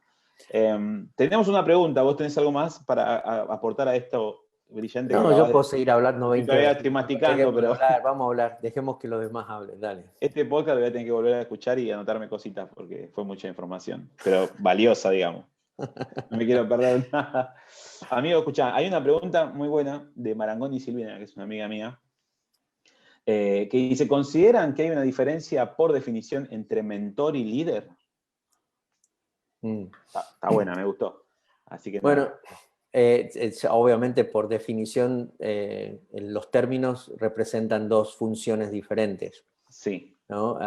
Tenemos una pregunta, ¿vos tenés algo más para aportar a esto brillante? No, yo puedo seguir hablando 20 todavía estoy masticando, pero vamos a hablar, dejemos que los demás hablen, dale. Este podcast lo voy a tener que volver a escuchar y anotarme cositas porque fue mucha información, pero valiosa, digamos. No me quiero perder nada. Amigo, escuchá, hay una pregunta muy buena de Marangoni Silvina, que es una amiga mía. Que dice, ¿consideran que hay una diferencia por definición entre mentor y líder? Está buena, me gustó. Así que Bueno, nada. obviamente por definición los términos representan dos funciones diferentes, Sí. ¿no?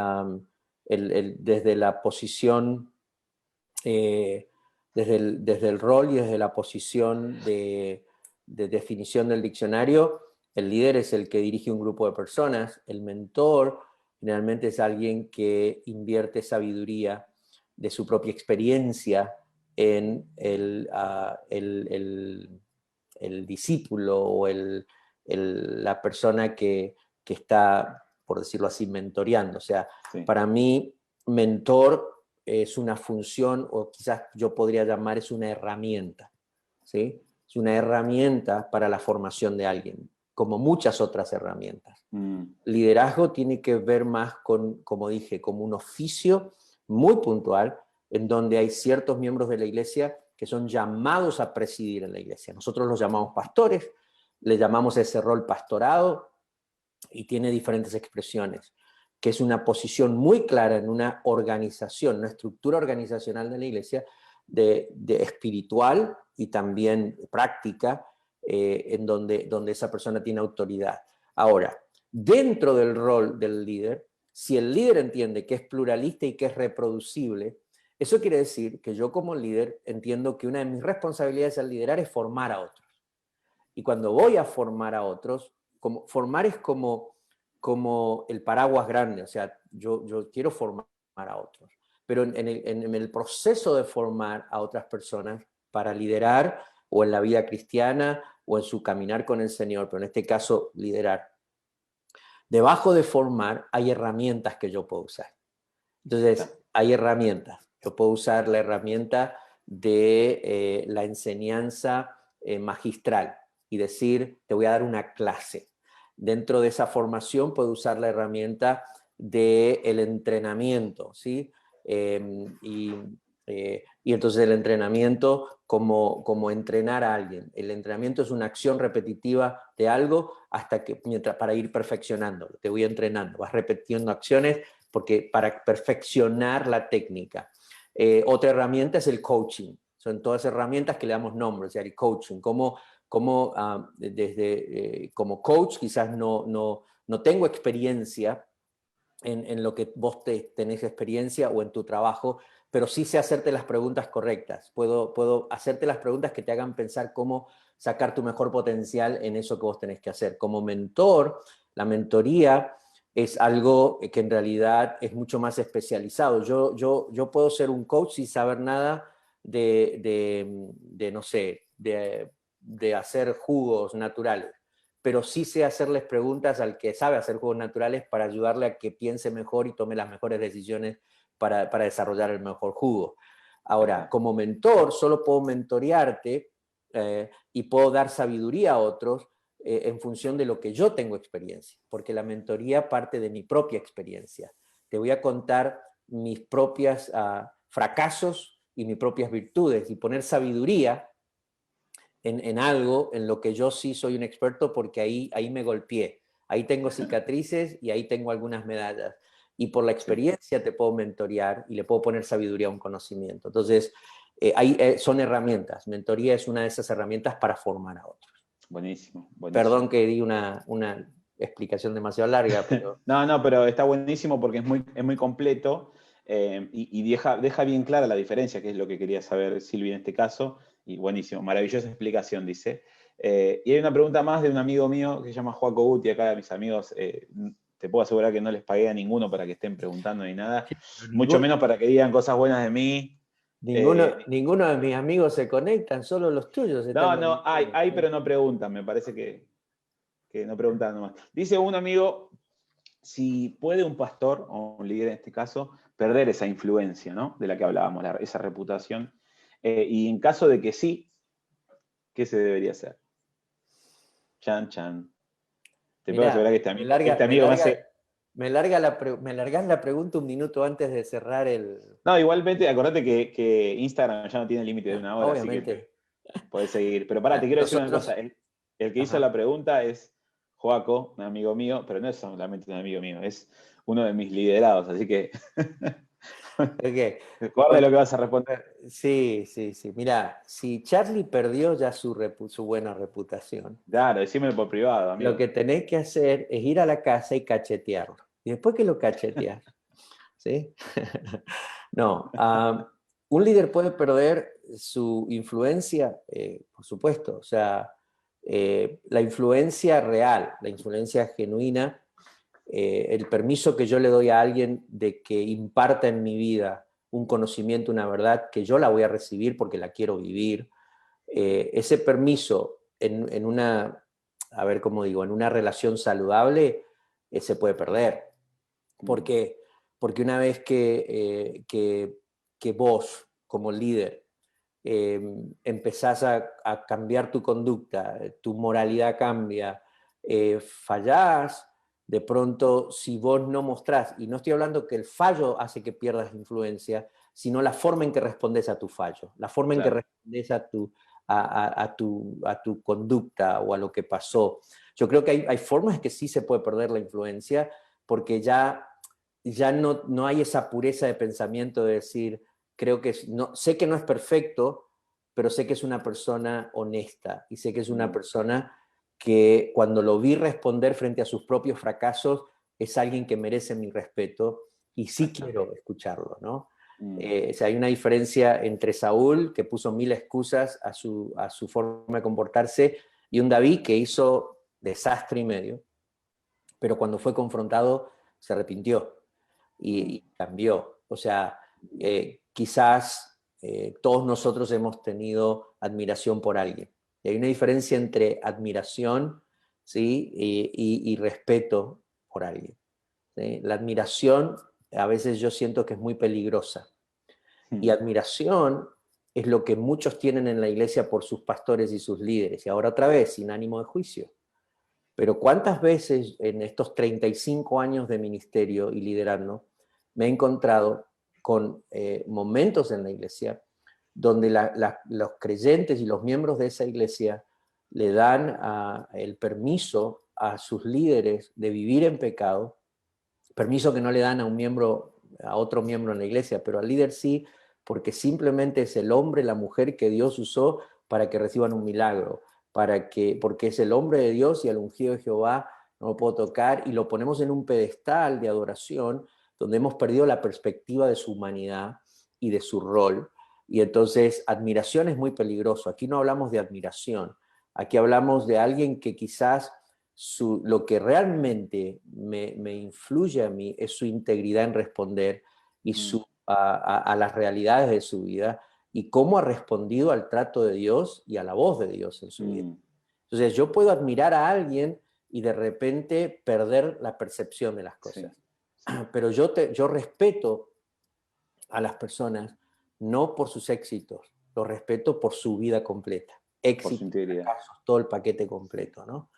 Desde la posición, desde el rol y desde la posición de definición del diccionario, el líder es el que dirige un grupo de personas, el mentor generalmente es alguien que invierte sabiduría de su propia experiencia en el discípulo o la persona que está, por decirlo así, mentoreando. O sea, Sí. para mí, mentor es una función, o quizás yo podría llamar, es una herramienta, ¿sí? Es una herramienta para la formación de alguien, como muchas otras herramientas. Liderazgo tiene que ver más con, como dije, como un oficio muy puntual, en donde hay ciertos miembros de la iglesia que son llamados a presidir en la iglesia. Nosotros los llamamos pastores, le llamamos ese rol pastorado y tiene diferentes expresiones, que es una posición muy clara en una organización, una estructura organizacional de la iglesia, de espiritual y también práctica, en donde esa persona tiene autoridad. Ahora, dentro del rol del líder, si el líder entiende que es pluralista y que es reproducible, eso quiere decir que yo como líder entiendo que una de mis responsabilidades al liderar es formar a otros. Y cuando voy a formar a otros, formar es como el paraguas grande, o sea, yo quiero formar a otros. Pero en el proceso de formar a otras personas para liderar, o en la vida cristiana, o en su caminar con el Señor, pero en este caso liderar, debajo de formar hay herramientas que yo puedo usar. Entonces, hay herramientas. Yo puedo usar la herramienta de la enseñanza magistral y decir, te voy a dar una clase. Dentro de esa formación puedo usar la herramienta del entrenamiento, ¿sí? Y entonces el entrenamiento como entrenar a alguien. El entrenamiento es una acción repetitiva de algo para ir perfeccionándolo. Te voy entrenando, vas repitiendo acciones porque para perfeccionar la técnica. Otra herramienta es el coaching. Son todas herramientas que le damos nombre, o sea, el coaching. Como coach quizás no tengo experiencia en lo que vos tenés experiencia o en tu trabajo, pero sí sé hacerte las preguntas correctas. Puedo hacerte las preguntas que te hagan pensar cómo sacar tu mejor potencial en eso que vos tenés que hacer. Como mentor, la mentoría es algo que en realidad es mucho más especializado. Yo puedo ser un coach sin saber nada no sé, de hacer jugos naturales, pero sí sé hacerles preguntas al que sabe hacer jugos naturales para ayudarle a que piense mejor y tome las mejores decisiones para desarrollar el mejor jugo. Ahora, como mentor, solo puedo mentorearte y puedo dar sabiduría a otros en función de lo que yo tengo experiencia, porque la mentoría parte de mi propia experiencia. Te voy a contar mis propios fracasos y mis propias virtudes y poner sabiduría en algo en lo que yo sí soy un experto porque ahí me golpeé, ahí tengo cicatrices y ahí tengo algunas medallas. Y por la experiencia te puedo mentorear y le puedo poner sabiduría a un conocimiento. Entonces, son herramientas. Mentoría es una de esas herramientas para formar a otros. Buenísimo, buenísimo. Perdón que di una explicación demasiado larga, pero... No, pero está buenísimo porque es muy completo y deja bien clara la diferencia, que es lo que quería saber Silvia en este caso. Y buenísimo, maravillosa explicación, dice. Y hay una pregunta más de un amigo mío que se llama Joaco Guti, acá mis amigos, te puedo asegurar que no les pagué a ninguno para que estén preguntando ni nada, mucho menos para que digan cosas buenas de mí. Ninguno de mis amigos se conectan, solo los tuyos están No, hay, pero no preguntan, me parece que no preguntan nomás. Dice un amigo, si puede un pastor, o un líder en este caso, perder esa influencia, ¿no? De la que hablábamos, esa reputación. Y en caso de que sí, ¿qué se debería hacer? Chan, chan. Te puedo asegurar que este amigo me hace... Me largas la pregunta un minuto antes de cerrar el... No, igualmente, acordate que Instagram ya no tiene límite de una hora, Obviamente. así que podés seguir. Pero pará, te quiero decir una cosa. El que hizo la pregunta es Joaco, un amigo mío, pero no es solamente un amigo mío, es uno de mis liderados, así que Okay. guarda Bueno, lo que vas a responder. sí, sí, sí. Mira, si Charlie perdió ya su buena reputación, Claro, decímelo por privado, lo amigo. que tenés que hacer es ir a la casa y cachetearlo. Y después que lo cacheteas, ¿sí? No, un líder puede perder su influencia, por supuesto, o sea, la influencia real, la influencia genuina, el permiso que yo le doy a alguien de que imparta en mi vida un conocimiento, una verdad, que yo la voy a recibir porque la quiero vivir, ese permiso en una, a ver cómo digo, en una relación saludable, se puede perder. ¿Por qué? Porque una vez que vos, como líder, empezás a cambiar tu conducta, tu moralidad cambia, fallás, de pronto, si vos no mostrás, y no estoy hablando que el fallo hace que pierdas influencia, sino la forma en que respondes a tu fallo, la forma en que Claro. respondes a tu conducta o a lo que pasó. Yo creo que hay formas que sí se puede perder la influencia porque ya no hay esa pureza de pensamiento de decir, creo que no, sé que no es perfecto, pero sé que es una persona honesta y sé que es una persona que cuando lo vi responder frente a sus propios fracasos es alguien que merece mi respeto y sí quiero escucharlo, ¿no? O sea, hay una diferencia entre Saúl, que puso mil excusas a su forma de comportarse, y un David que hizo desastre y medio, pero cuando fue confrontado se arrepintió y cambió. O sea, quizás todos nosotros hemos tenido admiración por alguien. Y hay una diferencia entre admiración, ¿sí? y respeto por alguien. ¿Sí? La admiración a veces yo siento que es muy peligrosa. Y admiración es lo que muchos tienen en la iglesia por sus pastores y sus líderes. Y ahora otra vez, sin ánimo de juicio. Pero ¿cuántas veces en estos 35 años de ministerio y liderando me he encontrado con momentos en la iglesia donde los creyentes y los miembros de esa iglesia le dan el permiso a sus líderes de vivir en pecado, permiso que no le dan a un miembro, a otro miembro en la iglesia, pero al líder sí, porque simplemente es el hombre, la mujer que Dios usó para que reciban un milagro, porque es el hombre de Dios y el ungido de Jehová no lo puedo tocar, y lo ponemos en un pedestal de adoración donde hemos perdido la perspectiva de su humanidad y de su rol. Y entonces admiración es muy peligroso. Aquí no hablamos de admiración, aquí hablamos de alguien que quizás lo que realmente me influye a mí es su integridad en responder y a las realidades de su vida y cómo ha respondido al trato de Dios y a la voz de Dios en su vida. Entonces yo puedo admirar a alguien y de repente perder la percepción de las cosas. Sí. Pero yo respeto a las personas no por sus éxitos, lo respeto por su vida completa. Por su Éxitos, integridad. fracasos, todo el paquete completo, ¿no?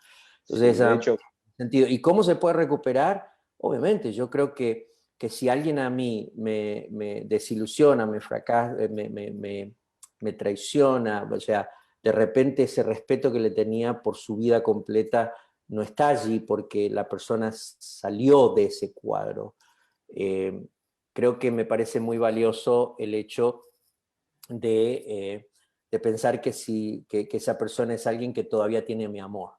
Sí, Entonces, de hecho, sentido. ¿Y cómo se puede recuperar? Obviamente, yo creo que si alguien a mí me desilusiona, me fracasa, me traiciona, o sea, de repente ese respeto que le tenía por su vida completa no está allí porque la persona salió de ese cuadro. Creo que me parece muy valioso el hecho de pensar que esa persona es alguien que todavía tiene mi amor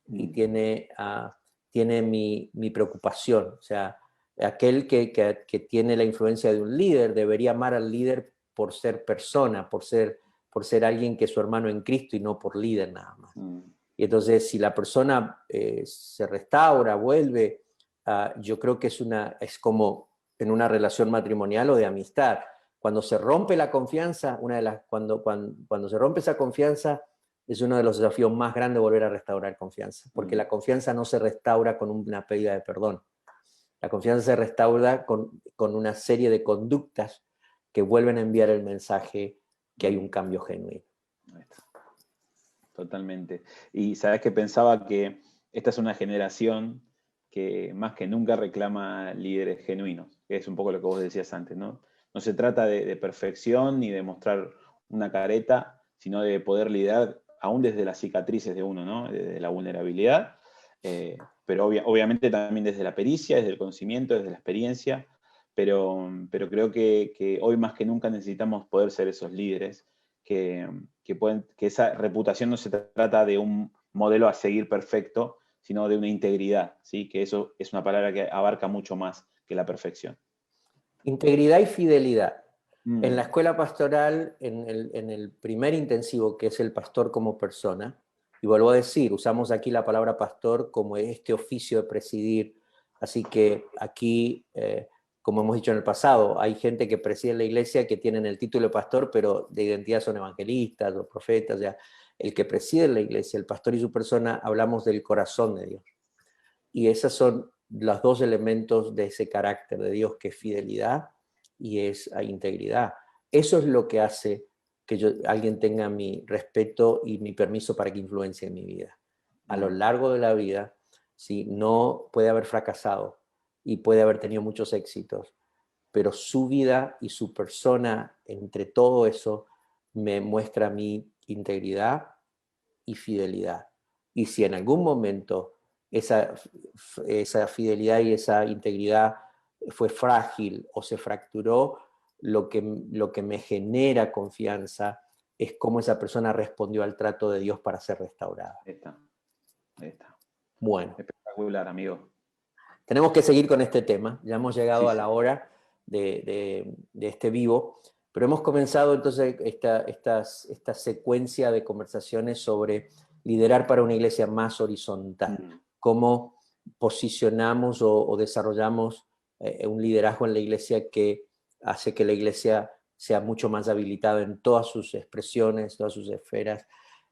y tiene mi preocupación. O sea, aquel que tiene la influencia de un líder debería amar al líder por ser persona, por ser alguien que es su hermano en Cristo y no por líder nada más. Y entonces, si la persona se restaura, vuelve, yo creo que es como en una relación matrimonial o de amistad. Cuando se rompe la confianza, cuando se rompe esa confianza, es uno de los desafíos más grandes volver a restaurar confianza, porque la confianza no se restaura con una pérdida de perdón. La confianza se restaura con una serie de conductas que vuelven a enviar el mensaje que hay un cambio genuino. Totalmente. Y sabes que pensaba que esta es una generación que más que nunca reclama líderes genuinos, que es un poco lo que vos decías antes, ¿no? No se trata de perfección ni de mostrar una careta, sino de poder liderar aún desde las cicatrices de uno, ¿no? Desde la vulnerabilidad. pero obviamente también desde la pericia, desde el conocimiento, desde la experiencia, pero creo que hoy más que nunca necesitamos poder ser esos líderes que esa reputación no se trata de un modelo a seguir perfecto, sino de una integridad, ¿sí? Que eso es una palabra que abarca mucho más que la perfección. Integridad y fidelidad. En la escuela pastoral, en el primer intensivo, que es el pastor como persona, y vuelvo a decir, usamos aquí la palabra pastor como este oficio de presidir, así que aquí, como hemos dicho en el pasado, hay gente que preside la iglesia que tienen el título de pastor, pero de identidad son evangelistas o profetas, ya. El que preside la iglesia, el pastor y su persona, hablamos del corazón de Dios. Y esos son los dos elementos de ese carácter de Dios, que es fidelidad y es integridad. Eso es lo que hace que alguien tenga mi respeto y mi permiso para que influencie en mi vida. A lo largo de la vida, ¿sí? No puede haber fracasado y puede haber tenido muchos éxitos, pero su vida y su persona, entre todo eso, me muestra mi integridad y fidelidad. Y si en algún momento esa fidelidad y esa integridad fue frágil o se fracturó, lo que me genera confianza es cómo esa persona respondió al trato de Dios para ser restaurada. Ahí está. Bueno. Espectacular, amigo. Tenemos que seguir con este tema. Ya hemos llegado a la hora de este vivo, pero hemos comenzado entonces esta secuencia de conversaciones sobre liderar para una iglesia más horizontal. Cómo posicionamos o desarrollamos un liderazgo en la iglesia que hace que la iglesia sea mucho más habilitada en todas sus expresiones, todas sus esferas,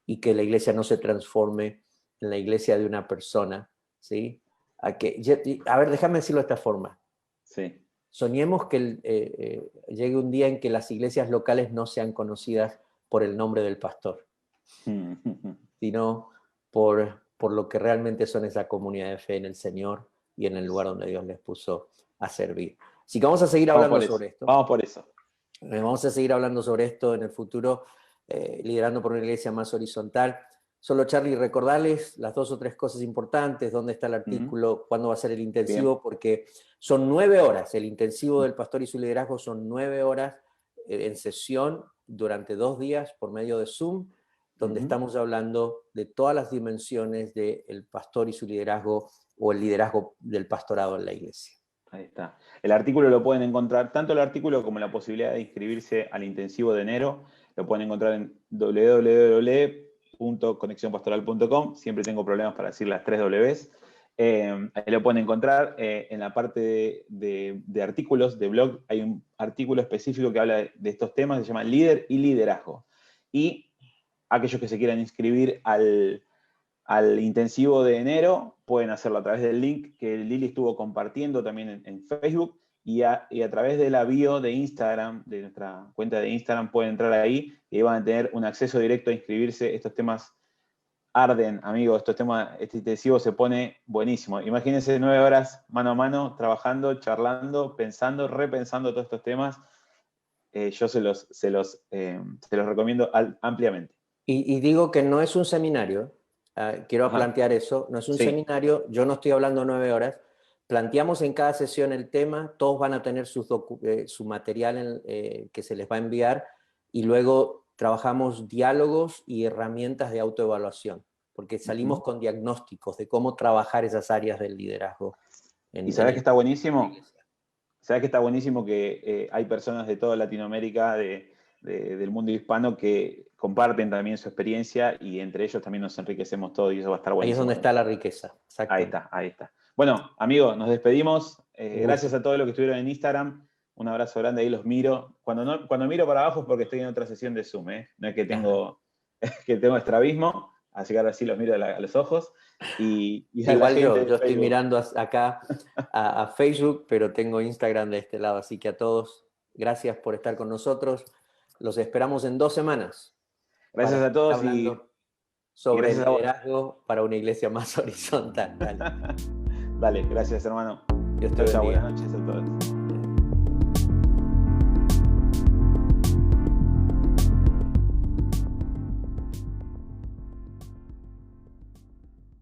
y que la iglesia no se transforme en la iglesia de una persona, ¿sí? A ver, déjame decirlo de esta forma. Sí. Soñemos que llegue un día en que las iglesias locales no sean conocidas por el nombre del pastor, sino por lo que realmente son esa comunidad de fe en el Señor y en el lugar donde Dios les puso a servir. Así que vamos a seguir hablando sobre esto. Vamos por eso. Vamos a seguir hablando sobre esto en el futuro, liderando por una iglesia más horizontal. Solo, Charlie, recordarles las 2 o 3 cosas importantes, dónde está el artículo, cuándo va a ser el intensivo, bien, porque son 9 horas. El intensivo del pastor y su liderazgo son 9 horas en sesión durante 2 días por medio de Zoom, donde estamos hablando de todas las dimensiones del pastor y su liderazgo o el liderazgo del pastorado en la iglesia. Ahí está. El artículo lo pueden encontrar, tanto el artículo como la posibilidad de inscribirse al intensivo de enero, lo pueden encontrar en www.conexionpastoral.com. Siempre tengo problemas para decir las 3 Ws. Ahí lo pueden encontrar. En la parte de artículos, de blog, hay un artículo específico que habla de estos temas, se llama Líder y Liderazgo. Y aquellos que se quieran inscribir al intensivo de enero, pueden hacerlo a través del link que Lili estuvo compartiendo también en Facebook, y a través de la bio de Instagram, de nuestra cuenta de Instagram, pueden entrar ahí y van a tener un acceso directo a inscribirse. Estos temas arden, amigos, este intensivo se pone buenísimo. Imagínense 9 horas mano a mano, trabajando, charlando, pensando, repensando todos estos temas. Yo se los recomiendo ampliamente. Y digo que no es un seminario. Quiero plantear eso, no es un seminario, yo no estoy hablando 9 horas, planteamos en cada sesión el tema, todos van a tener su material que se les va a enviar, y luego trabajamos diálogos y herramientas de autoevaluación, porque salimos con diagnósticos de cómo trabajar esas áreas del liderazgo. ¿Y sabés que está buenísimo? ¿Sabés que está buenísimo que hay personas de toda Latinoamérica, del mundo hispano, que comparten también su experiencia, y entre ellos también nos enriquecemos todos, y eso va a estar buenísimo. Ahí es donde está la riqueza. Ahí está. Bueno, amigos, nos despedimos. Gracias a todos los que estuvieron en Instagram. Un abrazo grande, ahí los miro. Cuando miro para abajo es porque estoy en otra sesión de Zoom, ¿eh? No es que tengo estrabismo, así que ahora sí los miro a los ojos. Igual yo estoy mirando acá a Facebook, pero tengo Instagram de este lado, así que a todos, gracias por estar con nosotros. Los esperamos en 2 semanas. Gracias a todos y sobre el liderazgo para una iglesia más horizontal. Dale, gracias, hermano. Dios te bendiga. Buenas noches a todos.